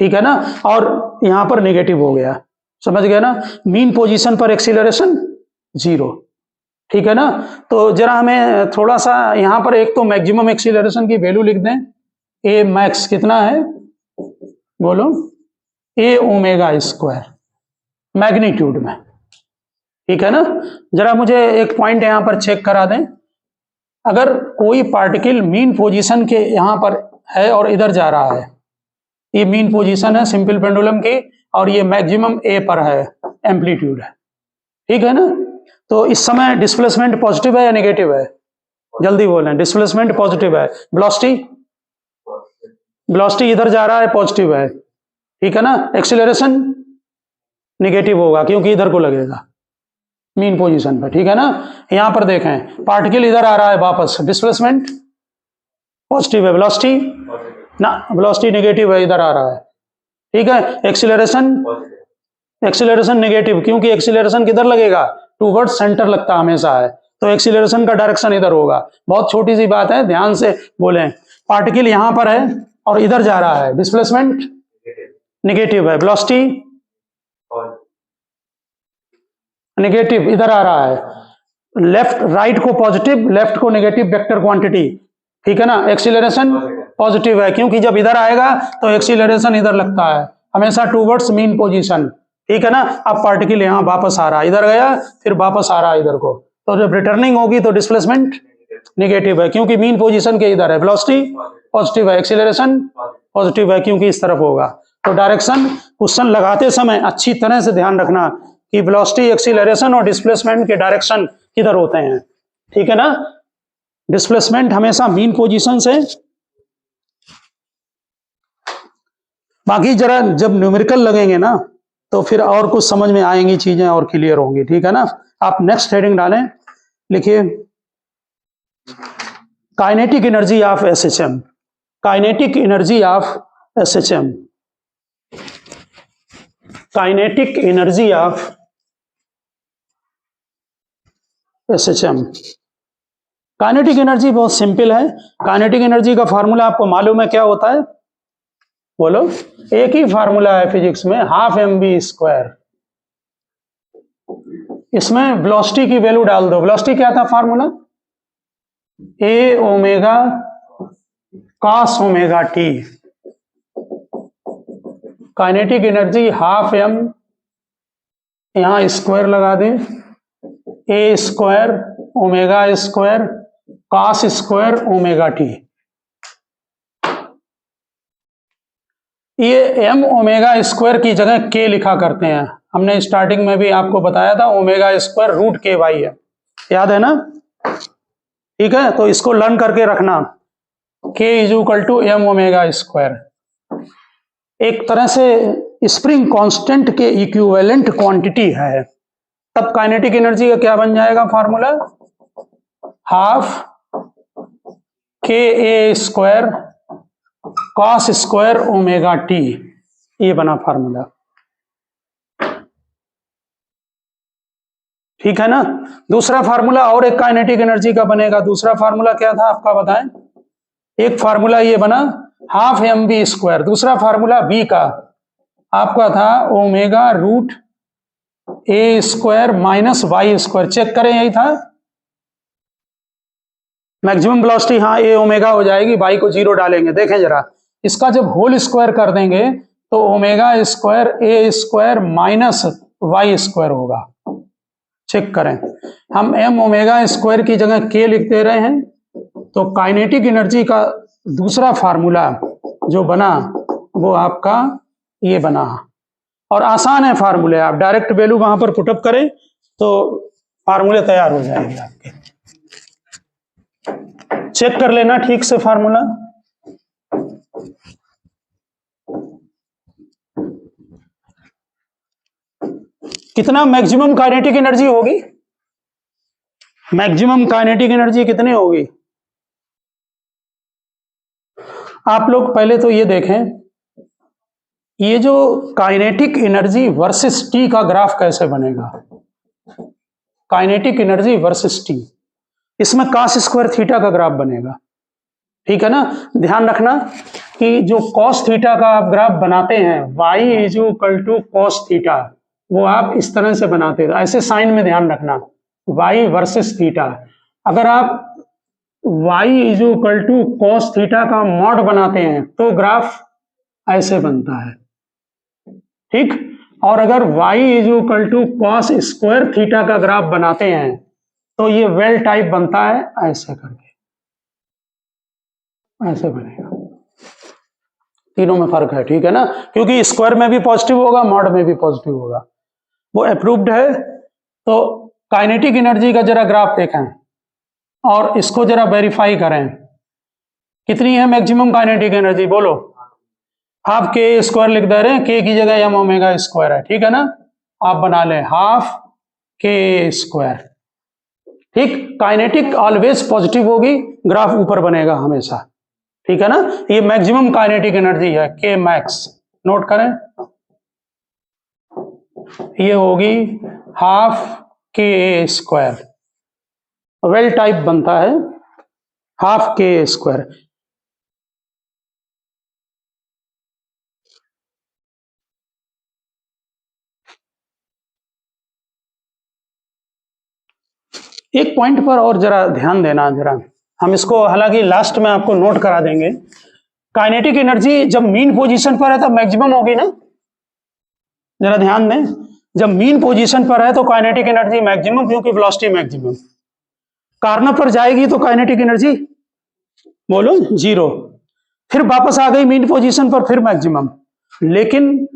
ठीक है ना। और यहां पर नेगेटिव हो गया, समझ गए ना। मीन पोजीशन पर एक्सीलरेशन 0, ठीक है ना। तो जरा हमें थोड़ा सा यहां पर एक तो मैक्सिमम एक्सीलरेशन की वैल्यू लिख दें, ए मैक्स कितना है बोलो, ए ओमेगा स्क्वायर मैग्नीट्यूड में, ठीक है ना। जरा मुझे एक पॉइंट यहां पर चेक करा दें, अगर कोई पार्टिकल मीन पोजीशन के यहां पर है और इधर जा रहा है, ये मीन पोजीशन है सिंपल पेंडुलम की और ये मैक्सिमम ए पर है, एम्पलीट्यूड है, ठीक है ना। तो इस समय डिस्प्लेसमेंट पॉजिटिव है या नेगेटिव है, जल्दी बोलें। डिस्प्लेसमेंट पॉजिटिव है, वेलोसिटी इधर जा रहा है, पॉजिटिव है, ठीक है ना। एक्सीलरेशन नेगेटिव होगा क्योंकि इधर को लगेगा मीन पोजीशन पर, ठीक है ना। यहां पर देखें पार्टिकल इधर आ रहा है वापस, डिस्प्लेसमेंट पॉजिटिव है, वेलोसिटी नेगेटिव है, इधर आ रहा है, ठीक है। एक्सीलरेशन नेगेटिव क्योंकि एक्सीलरेशन किधर लगेगा, टूवर्ड सेंटर लगता हमेशा है, तो एक्सीलरेशन का डायरेक्शन इधर होगा। बहुत छोटी सी बात है, ध्यान से बोलें। पार्टिकल यहां पर है और इधर जा रहा है, डिस्प्लेसमेंट नेगेटिव है, वेलोसिटी नेगेटिव इधर आ रहा है, लेफ्ट राइट को पॉजिटिव, लेफ्ट को नेगेटिव वेक्टर क्वांटिटी, ठीक है ना। एक्सीलरेशन पॉजिटिव है क्योंकि जब इधर आएगा तो एक्सीलरेशन इधर लगता है हमेशा टूवर्ड्स मीन पोजीशन, ठीक है ना। अब पार्टिकल यहां वापस आ रहा है, इधर गया फिर वापस आ रहा है इधर को, तो जब रिटर्निंग होगी तो डिस्प्लेसमेंट नेगेटिव है क्योंकि मीन पोजीशन के इधर है, वेलोसिटी पॉजिटिव है, एक्सीलरेशन पॉजिटिव है क्योंकि इस तरफ होगा। तो डायरेक्शन क्वेश्चन लगाते समय अच्छी तरह से ध्यान रखना कि वेलोसिटी, एक्सीलरेशन और डिस्प्लेसमेंट के डायरेक्शन किधर होते हैं, ठीक है ना। डिस्प्लेसमेंट हमेशा मीन पोजीशन से, बाकी जरा जब न्यूमेरिकल लगेंगे ना तो फिर और कुछ समझ में आएंगी चीजें और क्लियर होंगी, ठीक है ना। आप नेक्स्ट हेडिंग डालें, लिखिए kinetic energy of SHM, kinetic energy of SHM, kinetic energy of SHM. Kinetic energy बहुत सिंपल है। काइनेटिक एनर्जी का फार्मूला आपको मालूम है क्या होता है, बोलो। एक ही फार्मूला है फिजिक्स में, हाफ mv स्क्वायर। इसमें वेलोसिटी की वैल्यू डाल दो। वेलोसिटी क्या था formula, A omega cos omega t. Kinetic energy half m, यहां स्क्वायर लगा दें, A square omega square cos square omega t. ये m ओमेगा स्क्वायर की जगह k लिखा करते हैं, हमने स्टार्टिंग में भी आपको बताया था, ओमेगा स्क्वायर रूट के वाई है, याद है ना, ठीक है। तो इसको लर्न करके रखना, k is equal to m omega square. एक तरह से स्प्रिंग कांस्टेंट के इक्विवेलेंट क्वांटिटी है, तब काइनेटिक एनर्जी का क्या बन जाएगा formula, half k A square cos square omega t, ये बना फार्मूला, ठीक है ना। दूसरा फार्मूला और एक काइनेटिक एनर्जी का बनेगा, दूसरा फार्मूला क्या था आपका बताएं। एक फार्मूला ये बना हाफ एम बी स्क्वायर, दूसरा फार्मूला बी का आपका था ओमेगा रूट ए square minus y square. Check करें, यही था मैक्सिमम वेलोसिटी, हाँ ए ओमेगा हो जाएगी, वाई को 0 डालेंगे। देखें जरा, इसका जब होल स्क्वायर कर देंगे तो omega square A square minus y square होगा। चेक करें, हम एम ओमेगा स्क्वायर की जगह के लिख दे रहे हैं, तो काइनेटिक एनर्जी का दूसरा फार्मूला जो बना वो आपका ये बना, और आसान है फार्मूले, आप डायरेक्ट वैल्यू वहां पर पुटअप करें तो फार्मूले तैयार हो जाएंगे आपके। चेक कर लेना ठीक से फार्मूला। कितना मैक्सिमम काइनेटिक एनर्जी होगी, मैक्सिमम काइनेटिक एनर्जी कितनी होगी, आप लोग पहले तो ये देखें, ये जो काइनेटिक एनर्जी वर्सेस टी का ग्राफ कैसे बनेगा, काइनेटिक एनर्जी वर्सेस टी, इसमें कॉस स्क्वायर थीटा का ग्राफ बनेगा, ठीक है ना। ध्यान रखना कि जो कॉस थीटा का आप ग्राफ बनाते हैं, y is equal to cos theta, वो आप इस तरह से बनाते हैं, ऐसे साइन में ध्यान रखना, y वर्सेस थीटा। अगर आप y is equal to cos theta का मॉड बनाते हैं तो ग्राफ ऐसे बनता है, ठीक। और अगर y is equal to cos square theta का ग्राफ बनाते हैं तो ये वेल टाइप बनता है ऐसे करके, ऐसे बनेगा। तीनों में फर्क है, ठीक है ना, क्योंकि स्क्वायर में भी पॉजिटिव होगा, मॉड में भी पॉजिटिव होगा। वो अप्रूव्ड है। तो काइनेटिक एनर्जी का जरा ग्राफ देखें और इसको जरा वेरीफाई करें। कितनी है मैक्सिमम काइनेटिक एनर्जी, बोलो। हाफ के स्क्वायर लिख दे रहे हैं, के की जगह एम ओमेगा स्क्वायर है, ठीक है ना। आप बना लें हाफ के स्क्वायर, ठीक। काइनेटिक ऑलवेज पॉजिटिव होगी, ग्राफ ऊपर बनेगा हमेशा, ठीक है ना। ये मैक्सिमम काइनेटिक एनर्जी है, के मैक्स, नोट करें। ये होगी हाफ के स्क्वायर, वेल टाइप बनता है हाफ के स्क्वायर। एक पॉइंट पर और जरा ध्यान देना, जरा हम इसको हालांकि लास्ट में आपको नोट करा देंगे। काइनेटिक एनर्जी जब मीन पोजीशन पर है तो मैक्सिमम होगी ना, जरा ध्यान दें। जब मीन पोजीशन पर है तो काइनेटिक एनर्जी मैक्सिमम, क्योंकि वेलोसिटी मैक्सिमम। कॉर्नर पर जाएगी तो काइनेटिक एनर्जी बोलो जीरो, फिर वापस आ गई मीन पोजीशन पर, फिर मैक्सिमम, लेकिन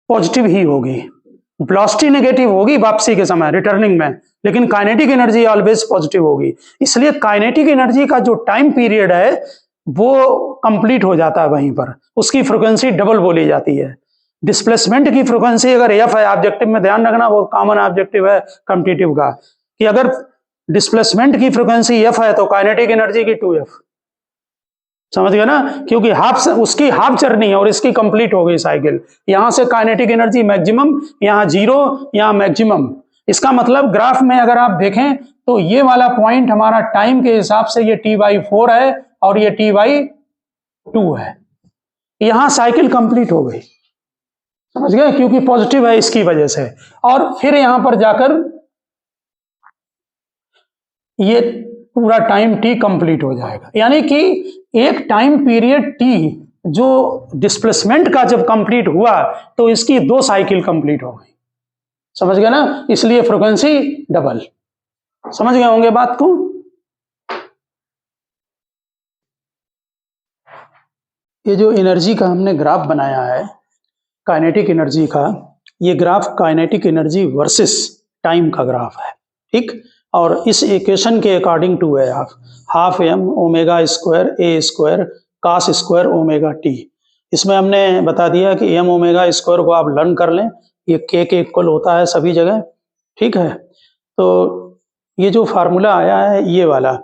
पॉजिटिव ही होगी। वेलोसिटी नेगेटिव होगी वापसी के समय, रिटर्निंग में, लेकिन काइनेटिक एनर्जी ऑलवेज पॉजिटिव होगी। इसलिए काइनेटिक एनर्जी का जो टाइम पीरियड है वो कंप्लीट हो जाता है वहीं पर, उसकी फ्रीक्वेंसी डबल बोली जाती है। डिस्प्लेसमेंट की फ्रीक्वेंसी अगर एफ है, ऑब्जेक्टिव में ध्यान रखना, वो कॉमन ऑब्जेक्टिव है कॉम्पिटिटिव का, कि अगर डिस्प्लेसमेंट की फ्रीक्वेंसी एफ है तो काइनेटिक एनर्जी की 2f, समझ गए ना, क्योंकि हाफ, उसकी हाफ जर्नी है और इसकी कंप्लीट हो गई साइकिल। यहां से काइनेटिक एनर्जी मैक्सिमम, यहां जीरो, यहां मैक्सिमम। इसका मतलब ग्राफ में अगर आप देखें तो ये वाला पॉइंट हमारा टाइम के हिसाब से ये t/4 है और ये t/2 है। यहां साइकिल कंप्लीट हो गई, समझ गए, क्योंकि पॉजिटिव है इसकी वजह से। और फिर यहां पर जाकर ये पूरा टाइम टी कंप्लीट हो जाएगा। यानी कि एक टाइम पीरियड टी जो डिस्प्लेसमेंट का जब कंप्लीट हुआ तो इसकी 2 साइकिल कंप्लीट हो गई, समझ गए ना, इसलिए फ्रीक्वेंसी डबल। समझ गए होंगे बात को। ये जो एनर्जी का हमने ग्राफ बनाया है काइनेटिक एनर्जी का, ये graph kinetic energy versus time का ग्राफ है, ठीक। और इस इक्वेशन के अकॉर्डिंग टू है half m omega square A square cos square omega t. इसमें हमने बता दिया कि एम ओमेगा स्क्वायर को आप लर्न कर लें, ये के इक्वल होता है सभी जगह, ठीक है। तो ये जो फार्मूला आया है ये वाला,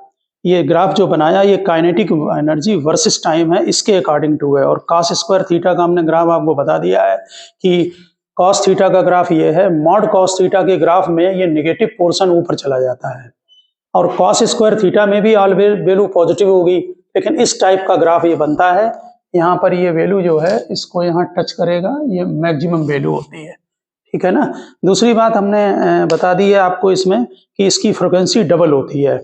ये ग्राफ जो बनाया ये काइनेटिक एनर्जी वर्सेस टाइम है, इसके अकॉर्डिंग टू है। और कॉस स्क्वायर थीटा का हमने ग्राफ आपको बता दिया है कि कॉस थीटा का ग्राफ ये है, मॉड कॉस थीटा के ग्राफ में ये नेगेटिव पोर्शन ऊपर चला जाता है, और कॉस स्क्वायर थीटा में भी ऑलवेज वैल्यू पॉजिटिव होगी, लेकिन इस टाइप का ग्राफ ये बनता है। यहाँ पर ये वैल्यू जो है इसको यहाँ टच करेगा, ये मैक्सिमम वैल्यू होती है, ठीक है ना। दूसरी बात हमने बता दी है आपको इसमें कि इसकी फ्रिक्वेंसी डबल होती है।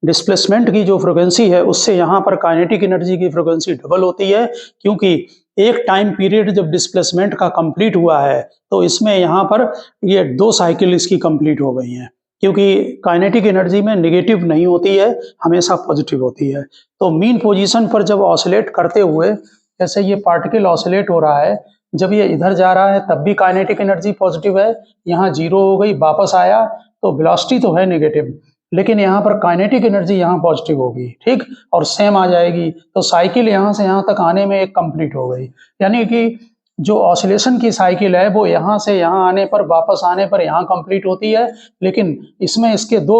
डिस्प्लेसमेंट की जो फ्रिक्वेंसी है उससे यहाँ पर काइनेटिक एनर्जी की फ्रिक्वेंसी डबल होती है, क्योंकि एक टाइम पीरियड जब डिस्प्लेसमेंट का कंप्लीट हुआ है तो इसमें यहाँ पर ये 2 साइकिल इसकी कंप्लीट हो गई हैं, क्योंकि काइनेटिक एनर्जी में नेगेटिव नहीं होती है, हमेशा पॉजिटिव होती है। तो मीन पोजीशन पर जब ऑसिलेट करते हुए, जैसे ये पार्टिकल ऑसिलेट हो रहा है, जब ये इधर जा रहा है तब भी काइनेटिक एनर्जी पॉजिटिव है, यहाँ जीरो हो गई, वापस आया तो वेलोसिटी तो है नेगेटिव, लेकिन यहाँ पर काइनेटिक एनर्जी यहाँ पॉजिटिव होगी, ठीक, और सेम आ जाएगी। तो साइकिल यहाँ से यहाँ तक आने में एक कंप्लीट हो गई। यानी कि जो ऑसिलेशन की साइकिल है वो यहाँ से यहाँ आने पर, वापस आने पर यहाँ कंप्लीट होती है, लेकिन इसमें इसके 2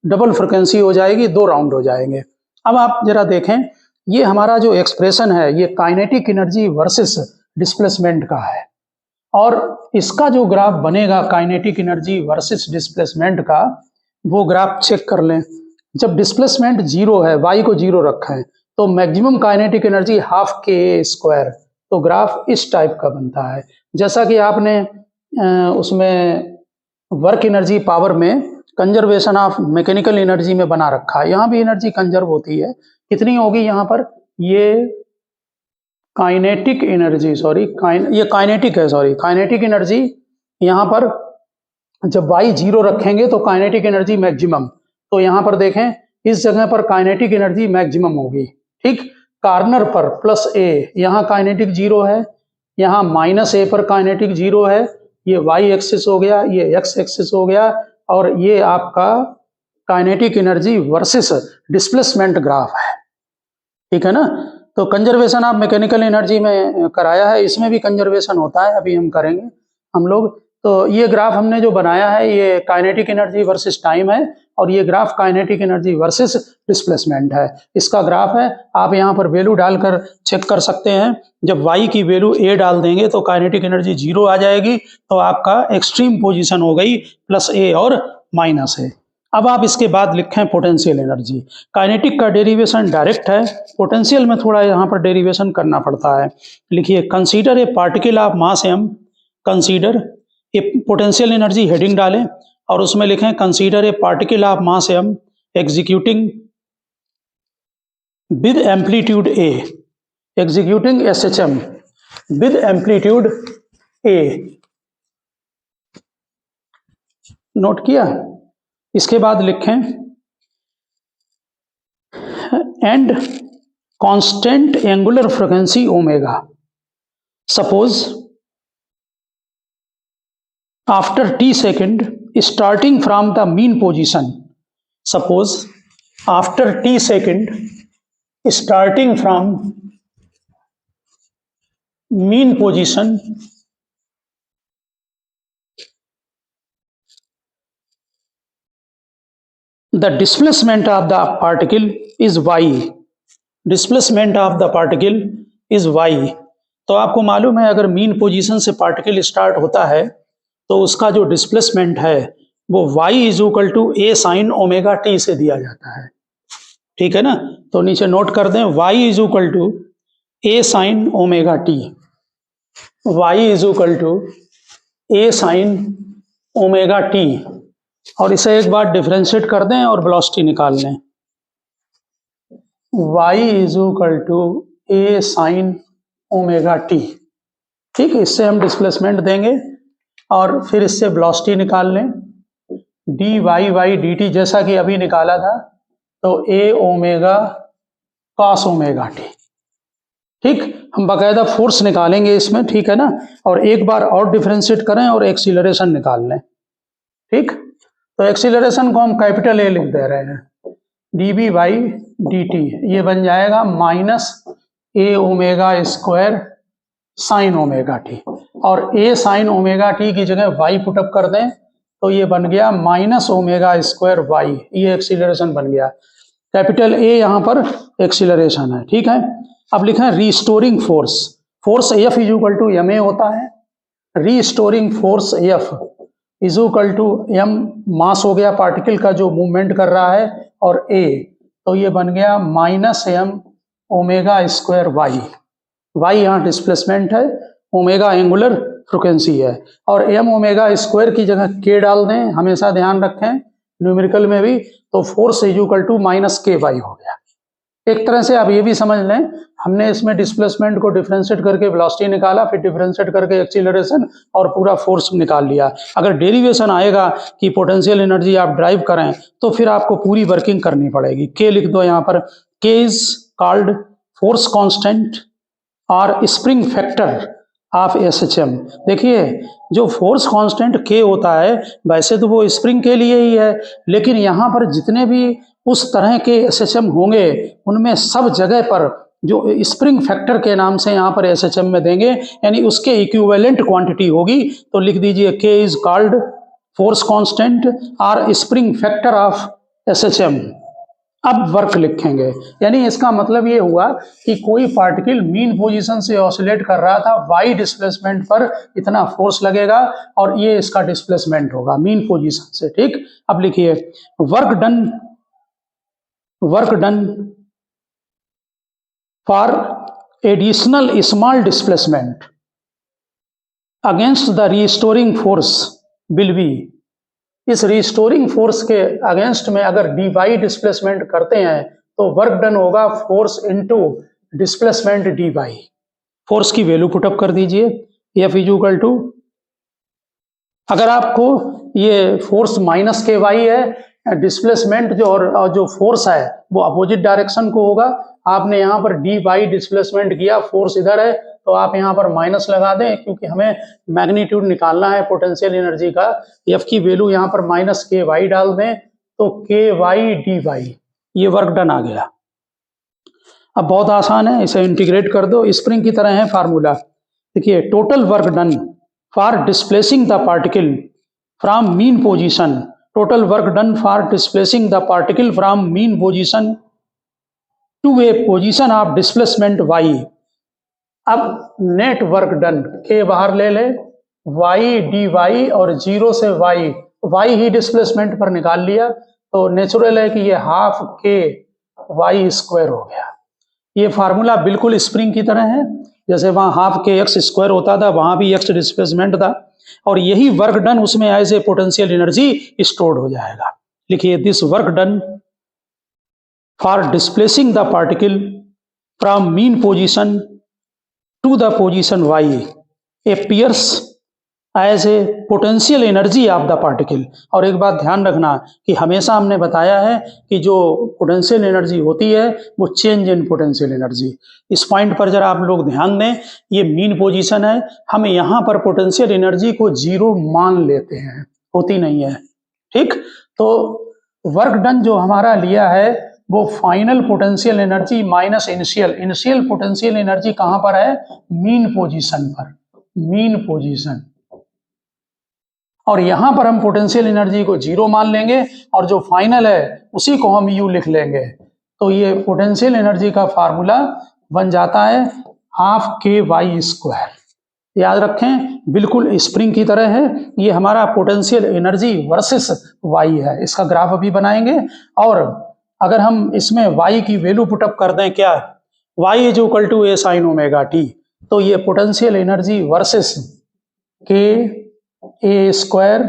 डबल फ्रिक्वेंसी हो जाएगी, 2 राउंड हो जाएंगे। अब आप जरा देखें, ये हमारा जो एक्सप्रेशन है ये काइनेटिक एनर्जी वर्सेस डिस्प्लेसमेंट का है, और इसका जो ग्राफ बनेगा काइनेटिक एनर्जी वर्सेस डिस्प्लेसमेंट का, वो ग्राफ चेक कर लें। जब डिस्प्लेसमेंट जीरो है, y को जीरो रखा है, तो मैक्सिमम काइनेटिक एनर्जी हाफ के स्क्वायर, तो ग्राफ इस टाइप का बनता है। जैसा कि आपने उसमें वर्क एनर्जी पावर में कंजर्वेशन ऑफ मैकेनिकल एनर्जी में बना रखा है, यहाँ भी एनर्जी कंजर्व होती है। कितनी होगी यहाँ पर, ये काइनेटिक एनर्जी, ये काइनेटिक है, काइनेटिक एनर्जी यहाँ पर जब y 0 रखेंगे तो काइनेटिक एनर्जी मैक्सिमम, तो यहाँ पर देखें इस जगह पर काइनेटिक एनर्जी मैक्सिमम होगी, ठीक। कार्नर पर प्लस a, यहाँ काइनेटिक 0 है, यहाँ माइनस a पर काइनेटिक 0 है, ये y एक्सिस हो गया, ये x एक्सिस हो गया, और ये आपका kinetic energy versus displacement graph है, ठीक है ना। तो कंजर्वेशन आप मैकेनिकल एनर्जी में कराया है, इसमें भी कंजर्वेशन होता है, अभी हम करेंगे हम लोग। तो ये ग्राफ हमने जो बनाया है ये काइनेटिक एनर्जी वर्सेस टाइम है, और ये graph kinetic energy versus displacement है। इसका ग्राफ है, आप यहाँ पर वैल्यू डालकर चेक कर सकते हैं। जब y की वैल्यू a डाल देंगे तो काइनेटिक एनर्जी 0 आ जाएगी, तो आपका एक्सट्रीम पोजीशन हो गई प्लस a और माइनस a। अब आप इसके बाद लिखें पोटेंशियल एनर्जी। काइनेटिक का डेरिवेशन डायरेक्ट है, पोटेंशियल में थोड़ा यहाँ पर डेरिवेशन करना पड़ता है। लिखिए consider a particle of mass m, consider a potential energy heading डालें और उसमें लिखें consider a particle of mass m executing with amplitude a, executing SHM with amplitude a। Note किया? इसके बाद लिखें and constant angular frequency omega. Suppose after t second starting from the mean position, suppose after t second starting from mean position the displacement of the particle is y, displacement of the particle is y। तो आपको मालूम है अगर mean position से particle start होता है तो उसका जो डिस्प्लेसमेंट है वो y is equal to a sine omega t से दिया जाता है, ठीक है ना। तो नीचे नोट कर दें y is equal to a sine omega t, y is equal to a sine omega t, और इसे एक बार डिफरेंशिएट कर दें और वेलोसिटी निकाल लें। y is equal to a sine omega t, ठीक है। इससे हम डिस्प्लेसमेंट देंगे और फिर इससे वेलोसिटी निकाल लें dy बाई dt, जैसा कि अभी निकाला था, तो a omega cos omega t, ठीक। हम बाकायदा फोर्स निकालेंगे इसमें, ठीक है ना। और एक बार और डिफरेंशिएट करें और एक्सीलरेशन निकाल लें, ठीक। तो एक्सीलरेशन को हम कैपिटल A लिख दे रहे हैं, dB बाई dt, ये बन जाएगा minus a omega square sine omega t, और a साइन ओमेगा टी की जगह y पुटअप कर दें तो ये बन गया माइनस ओमेगा स्क्वायर y, ये एक्सीलरेशन बन गया। कैपिटल A यहाँ पर एक्सीलरेशन है, ठीक है। अब लिखें restoring force, force F is equal to ma होता है, restoring force F is equal to m mass हो गया पार्टिकल का जो मूवमेंट कर रहा है, और a, तो ये बन गया minus m omega square y यहाँ डिस्प्लेसमेंट है, ओमेगा एंगुलर फ्रीक्वेंसी है, और m ओमेगा स्क्वायर की जगह k डाल दें, हमेशा ध्यान रखें न्यूमेरिकल में भी, तो force is equal to minus k y हो गया। एक तरह से आप ये भी समझ लें हमने इसमें डिस्प्लेसमेंट को डिफरेंशिएट करके वेलोसिटी निकाला, फिर डिफरेंशिएट करके एक्सीलरेशन और पूरा फोर्स निकाल लिया। अगर डेरिवेशन आएगा कि पोटेंशियल एनर्जी आप ड्राइव करें तो फिर आपको पूरी वर्किंग करनी पड़ेगी। k लिख दो यहाँ पर, k is called force constant और स्प्रिंग फैक्टर ऑफ SHM। देखिए जो फोर्स कांस्टेंट k होता है वैसे तो वो स्प्रिंग के लिए ही है, लेकिन यहाँ पर जितने भी उस तरह के SHM होंगे उनमें सब जगह पर जो स्प्रिंग फैक्टर के नाम से यहाँ पर SHM में देंगे, यानी उसके इक्विवेलेंट क्वांटिटी होगी। तो लिख दीजिए k is called force constant और स्प्रिंग फैक्टर ऑफ SHM। अब वर्क लिखेंगे, यानी इसका मतलब ये हुआ कि कोई पार्टिकल मीन पोजीशन से ऑसिलेट कर रहा था, y डिस्प्लेसमेंट पर इतना फोर्स लगेगा और ये इसका डिस्प्लेसमेंट होगा मीन पोजीशन से, ठीक। अब लिखिए work done for additional small displacement against the restoring force will be, इस रिस्टोरिंग फोर्स के अगेंस्ट में अगर dy डिस्प्लेसमेंट करते हैं तो वर्क डन होगा force into displacement dy, force की वैल्यू पुटअप कर दीजिए, F इज इक्वल टू, अगर आपको ये फोर्स माइनस के वाई है, डिस्प्लेसमेंट जो और जो फोर्स है वो अपोजिट डायरेक्शन को होगा। आपने यहाँ पर डी वाई डिस्प्लेसमेंट किया, फोर्स इधर है तो आप यहाँ पर माइनस लगा दें, क्योंकि हमें मैग्नीट्यूड निकालना है पोटेंशियल एनर्जी का। एफ की वैल्यू यहाँ पर माइनस के वाई डाल दें तो के वाई डी वाई, ये वर्क डन आ गया। अब बहुत आसान है, इसे इंटीग्रेट कर दो, स्प्रिंग की तरह है फार्मूला। देखिए, total work done for displacing the particle from mean position, total work done for displacing the particle from mean position to a position of displacement y. अब नेट वर्क डन के बाहर ले ले, y d y और zero से y, y ही displacement पर निकाल लिया तो नेचुरल है कि ये हाफ के वाई स्क्वायर हो गया। ये फार्मूला बिल्कुल स्प्रिंग की तरह है, जैसे वहाँ हाफ के एक्स स्क्वायर होता था, वहाँ भी एक्स डिस्प्लेसमेंट था, और यही वर्क डन उसमें as a potential energy stored हो जाएगा। लिखिए, this work done for displacing the particle from mean position to the position y appears as a potential energy of the particle. और एक बात ध्यान रखना कि हमेशा हमने बताया है कि जो पोटेंशियल एनर्जी होती है वो चेंज इन पोटेंशियल एनर्जी। इस पॉइंट पर जरा आप लोग ध्यान दें, ये मीन पोजीशन है, हम यहाँ पर पोटेंशियल एनर्जी को जीरो मान लेते हैं, होती नहीं है। ठीक, तो वर्क डन जो हमारा लिया है वो final potential energy minus initial potential energy कहाँ पर है, मीन पोजीशन पर, मीन पोजीशन। और यहां पर हम पोटेंशियल एनर्जी को जीरो मान लेंगे और जो फाइनल है उसी को हम यू लिख लेंगे। तो ये पोटेंशियल एनर्जी का फार्मूला बन जाता है हाफ के वाई स्क्वायर। याद रखें, बिल्कुल स्प्रिंग की तरह है, ये हमारा पोटेंशियल एनर्जी वर्सेस वाई है। इसका ग्राफ अभी बनाएंगे, और अगर हम इसमें वाई की वैल्यू पुटअप कर दें, क्या, y is equal to A sine omega t, तो ये potential energy versus k A square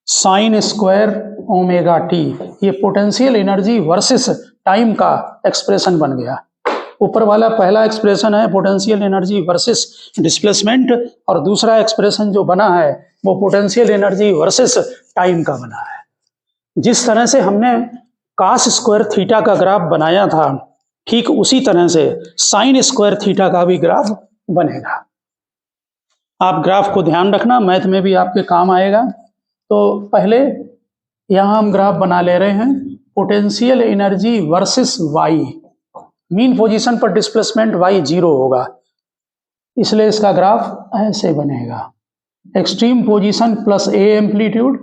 sine square omega t, ये पोटेंशियल एनर्जी वर्सेस टाइम का एक्सप्रेशन बन गया। ऊपर वाला पहला एक्सप्रेशन है पोटेंशियल एनर्जी वर्सेस डिस्प्लेसमेंट, और दूसरा एक्सप्रेशन जो बना है वो पोटेंशियल एनर्जी वर्सेस टाइम का बना है। जिस तरह से हमने कास स्क्वायर थीटा का ग्राफ बनाया था, ठीक उसी तरह से साइन स्क्वायर थीटा का भी ग्राफ बनेगा। आप ग्राफ को ध्यान रखना, मैथ में भी आपके काम आएगा। तो पहले यहाँ हम ग्राफ बना ले रहे हैं potential energy versus y. Mean position पर डिस्प्लेसमेंट वाई जीरो होगा, इसलिए इसका ग्राफ ऐसे बनेगा। Extreme position plus a amplitude,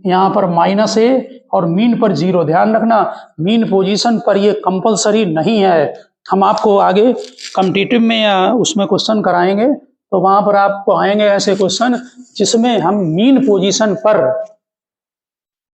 यहाँ पर माइनस ए, और मीन पर जीरो। ध्यान रखना, मीन पोजीशन पर ये कंपलसरी नहीं है, हम आपको आगे कॉम्पिटिटिव में या उसमें क्वेश्चन कराएंगे, तो वहां पर आपको आएंगे ऐसे क्वेश्चन जिसमें हम मीन पोजीशन पर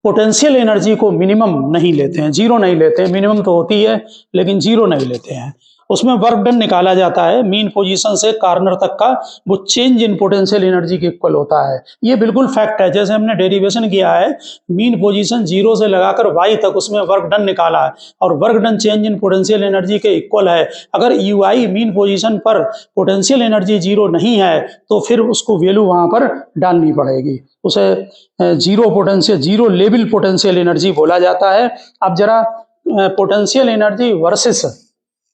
पोटेंशियल एनर्जी को मिनिमम नहीं लेते हैं, जीरो नहीं लेते हैं, मिनिमम तो होती है लेकिन जीरो नहीं लेते हैं। उसमें वर्क डन निकाला जाता है मीन पोजीशन से कॉर्नर तक का, वो चेंज इन पोटेंशियल एनर्जी के इक्वल होता है। ये बिल्कुल फैक्ट है, जैसे हमने डेरिवेशन किया है मीन पोजीशन जीरो से लगाकर वाई तक, उसमें वर्क डन निकाला है और work done change in potential energy के इक्वल है। अगर यू आई मीन पोजीशन पर पोटेंशियल एनर्जी जीरो नहीं है तो फिर उसको वैल्यू वहां पर डालनी पड़ेगी, उसे zero potential, zero level potential energy बोला जाता है। अब जरा पोटेंशियल एनर्जी वर्सेस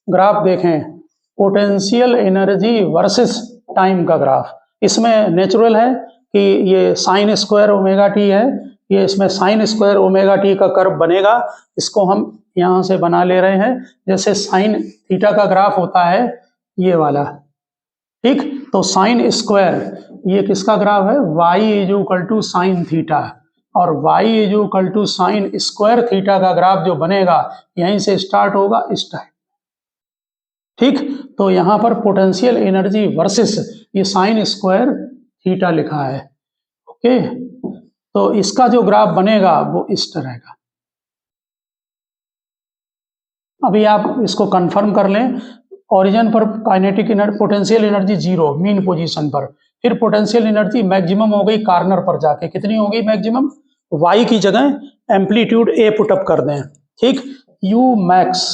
ग्राफ देखें, पोटेंशियल एनर्जी वर्सेस टाइम का ग्राफ। इसमें नेचुरल है कि ये साइन स्क्वायर ओमेगा टी है, ये इसमें साइन स्क्वायर ओमेगा टी का कर्व बनेगा, इसको हम यहाँ से बना ले रहे हैं जैसे साइन थीटा का ग्राफ होता है ये वाला। ठीक, तो साइन स्क्वायर ये किसका ग्राफ है, y is equal to sine theta, और y is equal to sine square theta का ग्राफ जो बनेगा यहीं से स्टार्ट होगा इस टाइप। ठीक, तो यहाँ पर पोटेंशियल एनर्जी वर्सेस ये साइन स्क्वायर थीटा लिखा है। ओके, तो इसका जो ग्राफ बनेगा वो इस तरह का। अभी आप इसको कंफर्म कर लें, ओरिजिन पर kinetic potential energy zero mean position पर, फिर पोटेंशियल एनर्जी मैक्सिमम हो गई कॉर्नर पर जाके, कितनी हो गई मैक्सिमम, y की जगह एम्पलीट्यूड a पुटअप कर दें। ठीक, u मैक्स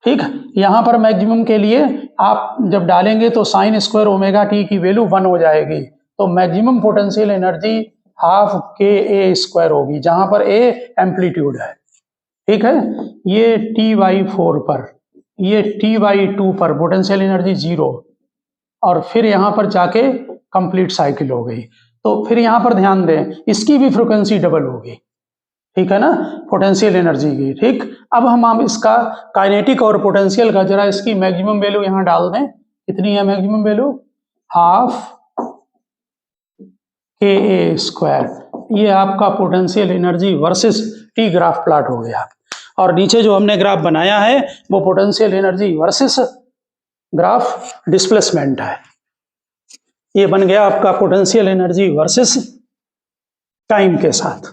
ठीक, यहाँ पर मैक्सिमम के लिए आप जब डालेंगे तो साइन स्क्वायर ओमेगा टी की वैल्यू 1 हो जाएगी, तो maximum potential energy half k A square होगी, जहां पर ए एम्पलीट्यूड है। ठीक है, ये T/4 पर, ये T/2 पर पोटेंशियल एनर्जी 0, और फिर यहाँ पर जाके कंप्लीट साइकिल हो गई। तो फिर यहाँ पर ध्यान दें, इसकी भी फ्रिक्वेंसी डबल होगी, ठीक है ना, पोटेंशियल एनर्जी की। ठीक, अब हम इसका काइनेटिक और पोटेंशियल का जरा इसकी मैक्सिमम वैल्यू यहाँ डाल दें। कितनी है maximum value? Half k A square. ये आपका potential energy versus T graph plot हो गया, और नीचे जो हमने ग्राफ बनाया है वो potential energy versus graph displacement है। ये बन गया आपका पोटेंशियल एनर्जी वर्सेस टाइम के साथ।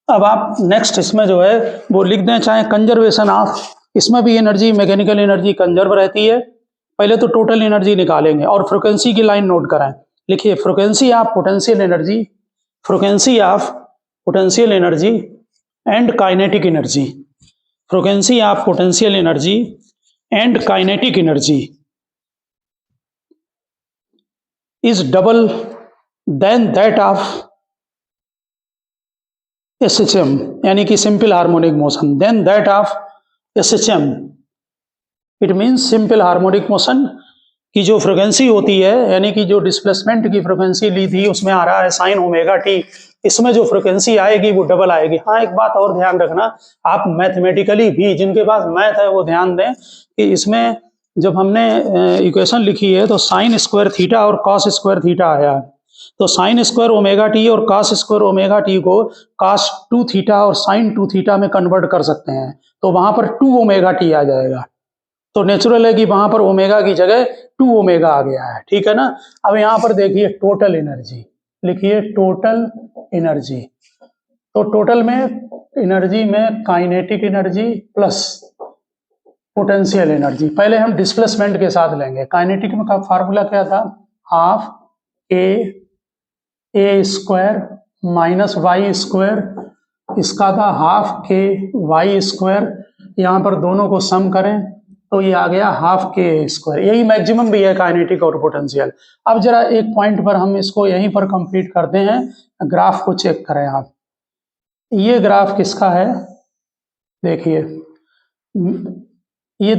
अब आप नेक्स्ट इसमें जो है वो लिख दें, चाहे कंजर्वेशन ऑफ, इसमें भी एनर्जी, मैकेनिकल एनर्जी कंजर्व रहती है। पहले तो टोटल एनर्जी निकालेंगे और फ्रिक्वेंसी की लाइन नोट कराएं। लिखिए, frequency of potential energy, frequency of potential energy and kinetic energy, frequency of potential energy and kinetic energy is double than that of SHM, यानी कि simple harmonic motion, then that of SHM। It means simple harmonic motion की जो frequency होती है, यानी कि जो displacement की फ्रिक्वेंसी ली थी उसमें आ रहा है साइन ओमेगा टी, इसमें जो फ्रिक्वेंसी आएगी वो डबल आएगी। हाँ, एक बात और ध्यान रखना, आप मैथमेटिकली भी, जिनके पास मैथ है वो ध्यान दें कि इसमें जब हमने इक्वेशन लिखी है तो साइन स्क्वायर थीटा और कॉस स्क्वायर थीटा आया, तो साइन स्क्वायर ओमेगा टी और कॉस स्क्वायर ओमेगा टी को कॉस 2 थीटा और साइन 2 थीटा में कन्वर्ट कर सकते हैं, तो वहां पर 2 ओमेगा टी आ जाएगा। तो नेचुरल है कि वहां पर ओमेगा की जगह 2 ओमेगा आ गया है, ठीक है ना। अब यहाँ पर देखिए टोटल एनर्जी, लिखिए टोटल एनर्जी। तो टोटल में एनर्जी में kinetic energy plus potential energy, पहले हम डिस्प्लेसमेंट के साथ लेंगे। काइनेटिक में का फार्मूला क्या था? हाफ ए स्क्वायर माइनस वाई स्क्वायर, इसका था हाफ के वाई स्क्वायर। यहाँ पर दोनों को सम करें तो ये आ गया हाफ के स्क्वायर। यही मैक्सिमम भी है काइनेटिक और पोटेंशियल। अब जरा एक पॉइंट पर हम इसको यहीं पर कंप्लीट करते हैं, ग्राफ को चेक करें आप। ये ग्राफ किसका है? देखिए, ये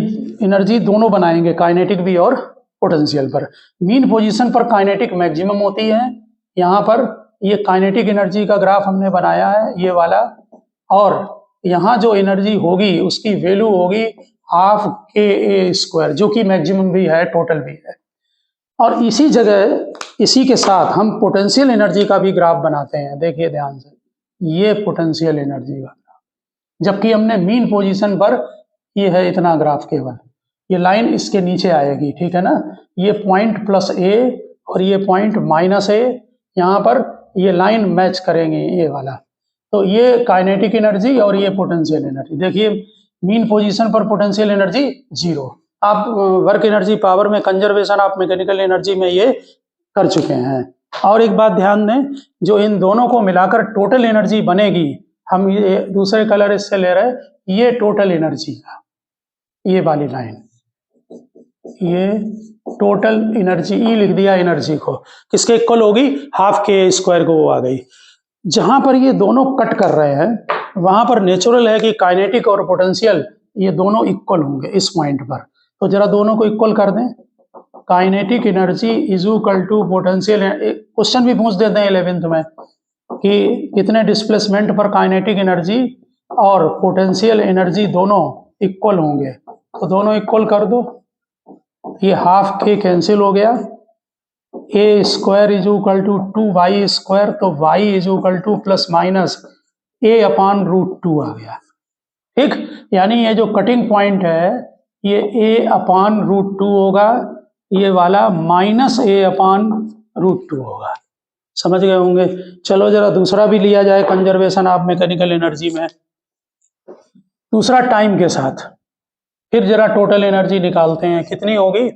एनर्जी दोनों बनाएंगे, काइनेटिक भी और पोटेंशियल पर। मीन पोजीशन पर काइनेटिक मैक्सिमम होती है, यहाँ पर ये काइनेटिक एनर्जी का ग्राफ हमने बनाया है ये वाला, और यहाँ जो एनर्जी होगी उसकी वैल्यू होगी हाफ के ए स्क्वायर, जो कि मैक्सिमम भी है, टोटल भी है। और इसी जगह इसी के साथ हम पोटेंशियल एनर्जी का भी ग्राफ बनाते हैं। देखिए ध्यान से, ये पोटेंशियल एनर्जी का ग्राफ, जबकि हमने मीन पोजीशन पर ये है इतना ग्राफ केवल, ये लाइन इसके नीचे आएगी, ठीक है ना। ये पॉइंट प्लस ए और ये पॉइंट माइनस ए, यहाँ पर ये लाइन मैच करेंगे ये वाला। तो ये काइनेटिक एनर्जी और ये पोटेंशियल एनर्जी। देखिए मीन पोजीशन पर पोटेंशियल एनर्जी 0। आप वर्क एनर्जी पावर में, कंजर्वेशन ऑफ मैकेनिकल एनर्जी में ये कर चुके हैं। और एक बात ध्यान दें, जो इन दोनों को मिलाकर टोटल एनर्जी बनेगी, हम ये दूसरे कलर इससे ले रहे हैं, ये टोटल एनर्जी का, ये वाली लाइन, ये टोटल एनर्जी, ई लिख दिया एनर्जी को, किसके इक्वल होगी? हाफ के स्क्वायर को, वो आ गई। जहां पर ये दोनों कट कर रहे हैं वहां पर नेचुरल है कि काइनेटिक और पोटेंशियल ये दोनों इक्वल होंगे इस पॉइंट पर। तो जरा दोनों को इक्वल कर दें। Kinetic energy is equal to potential. Question भी पूछ देते हैं 11th में कि कितने डिस्प्लेसमेंट पर काइनेटिक एनर्जी और पोटेंशियल एनर्जी दोनों इक्वल होंगे, तो दोनों इक्वल कर दो। ये हाफ के कैंसिल हो गया, A square is equal to 2y square, तो y is equal to plus minus a upon root 2 आ गया। ठीक, यानी ये जो कटिंग पॉइंट है ये a अपॉन रूट 2 होगा, ये वाला माइनस a अपॉन रूट 2 होगा। समझ गए होंगे। चलो जरा दूसरा भी लिया जाए कंजर्वेशन ऑफ मैकेनिकल एनर्जी में, दूसरा टाइम के साथ। फिर जरा टोटल एनर्जी निकालते हैं, कितनी होगी?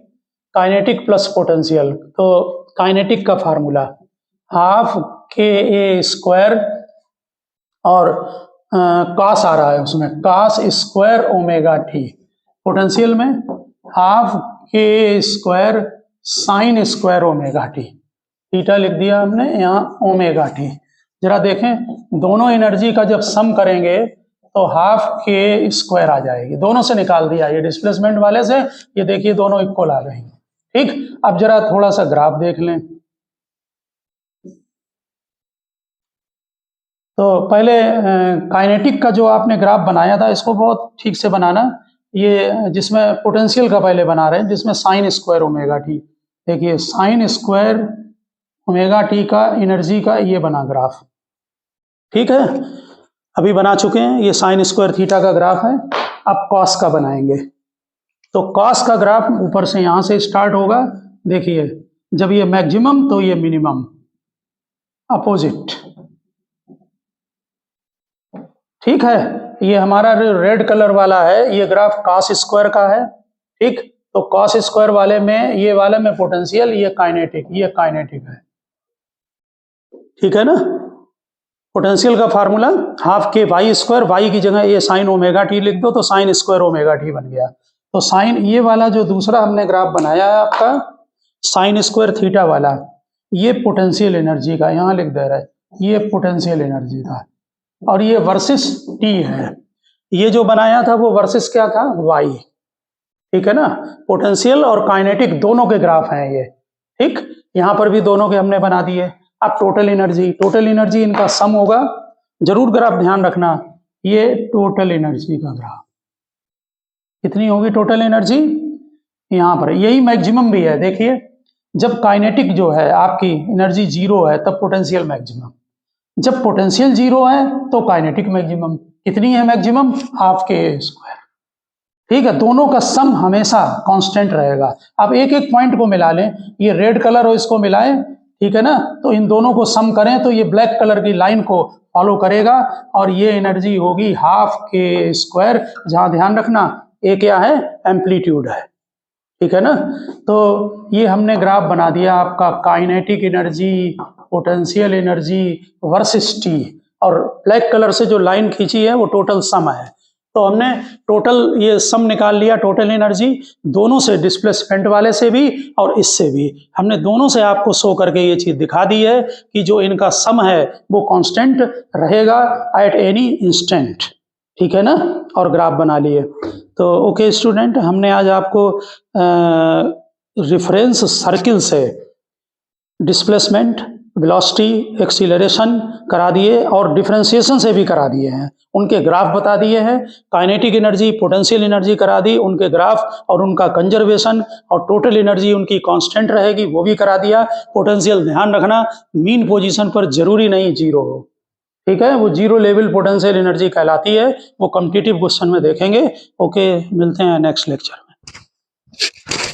Kinetic plus potential. तो काइनेटिक का formula half k A square और कॉस आ रहा है, उसमें cos square omega T, potential में हाफ के square sine square omega T, theta लिख दिया हमने, यहाँ ओमेगा टी। जरा देखें, दोनों एनर्जी का जब सम करेंगे तो हाफ के स्क्वायर आ जाएगी, दोनों से निकाल दिया, ये डिस्प्लेसमेंट वाले से, ये देखिए दोनों इक्वल आ गई। ठीक, अब जरा थोड़ा सा ग्राफ देख लें। तो पहले काइनेटिक का जो आपने ग्राफ बनाया था, इसको बहुत ठीक से बनाना, ये जिसमें पोटेंशियल का पहले बना रहे हैं, जिसमें साइन स्क्वायर ओमेगा टी, देखिए साइन स्क्वायर ओमेगा टी का एनर्जी का ये बना ग्राफ। ठीक है, अभी बना चुके हैं, ये साइन स्क्वायर थीटा का ग्राफ है। अब कॉस का बनाएंगे, तो कॉस का ग्राफ ऊपर से यहाँ से स्टार्ट होगा, देखिए जब ये मैक्सिमम तो ये मिनिमम, अपोजिट। ठीक है, ये हमारा रेड कलर वाला है, ये ग्राफ कॉस स्क्वायर का है। ठीक, तो कॉस स्क्वायर वाले में, ये वाले में पोटेंशियल, ये काइनेटिक, ये काइनेटिक है। ठीक है ना, पोटेंशियल का फार्मूला हाफ के वाई स्क्वायर, वाई की जगह ये साइन ओमेगा टी लिख दो तो साइन स्क्वायर ओमेगा टी बन गया। तो साइन, ये वाला जो दूसरा हमने ग्राफ बनाया है आपका साइन स्क्वायर थीटा वाला, ये पोटेंशियल एनर्जी का, यहाँ लिख दे रहा है, ये पोटेंशियल एनर्जी का, और ये वर्सेस टी है। ये जो बनाया था वो वर्सेस क्या था, वाई। ठीक है ना, पोटेंशियल और काइनेटिक दोनों के ग्राफ हैं ये। ठीक, यहाँ पर भी दोनों के हमने बना दिए। अब टोटल एनर्जी, टोटल एनर्जी इनका सम होगा, जरूर ग्राफ ध्यान रखना, ये टोटल एनर्जी का ग्राफ कितनी होगी टोटल एनर्जी, यहाँ पर यही मैक्सिमम भी है। देखिए जब काइनेटिक जो है आपकी एनर्जी जीरो है तब पोटेंशियल मैक्सिमम, जब पोटेंशियल जीरो है तो काइनेटिक मैक्सिमम। कितनी है मैक्सिमम, हाफ के स्क्वायर। ठीक है, दोनों का सम हमेशा कांस्टेंट रहेगा। अब एक एक पॉइंट को मिला लें, ये रेड कलर और इसको मिलाएं, ठीक है ना, तो इन दोनों को सम करें तो ये ब्लैक कलर की लाइन को फॉलो करेगा, और ये एनर्जी होगी हाफ के स्क्वायर, जहां ध्यान रखना ये क्या है, एम्पलीट्यूड है। ठीक है ना, तो ये हमने ग्राफ बना दिया आपका kinetic energy, potential energy versus T, और ब्लैक कलर से जो लाइन खींची है वो टोटल सम है। तो हमने टोटल ये सम निकाल लिया, टोटल एनर्जी दोनों से, डिस्प्लेसमेंट वाले से भी और इससे भी, हमने दोनों से आपको शो करके ये चीज दिखा दी है कि जो इनका सम है वो कांस्टेंट रहेगा एट एनी इंस्टेंट। ठीक है ना, और ग्राफ बना लिए। तो ओके स्टूडेंट, हमने आज आपको रेफरेंस सर्किल से डिस्प्लेसमेंट, वेलोसिटी, एक्सीलरेशन करा दिए, और डिफरेंशिएशन से भी करा दिए हैं, उनके ग्राफ बता दिए हैं। काइनेटिक एनर्जी, पोटेंशियल एनर्जी करा दी, उनके ग्राफ और उनका कंजर्वेशन, और टोटल एनर्जी उनकी कांस्टेंट रहेगी वो भी करा दिया। पोटेंशियल ध्यान रखना मीन पोजीशन पर जरूरी नहीं जीरो हो, ठीक है, वो जीरो लेवल पोटेंशियल एनर्जी कहलाती है, वो कॉम्पिटिटिव क्वेश्चन में देखेंगे। ओके, मिलते हैं नेक्स्ट लेक्चर में।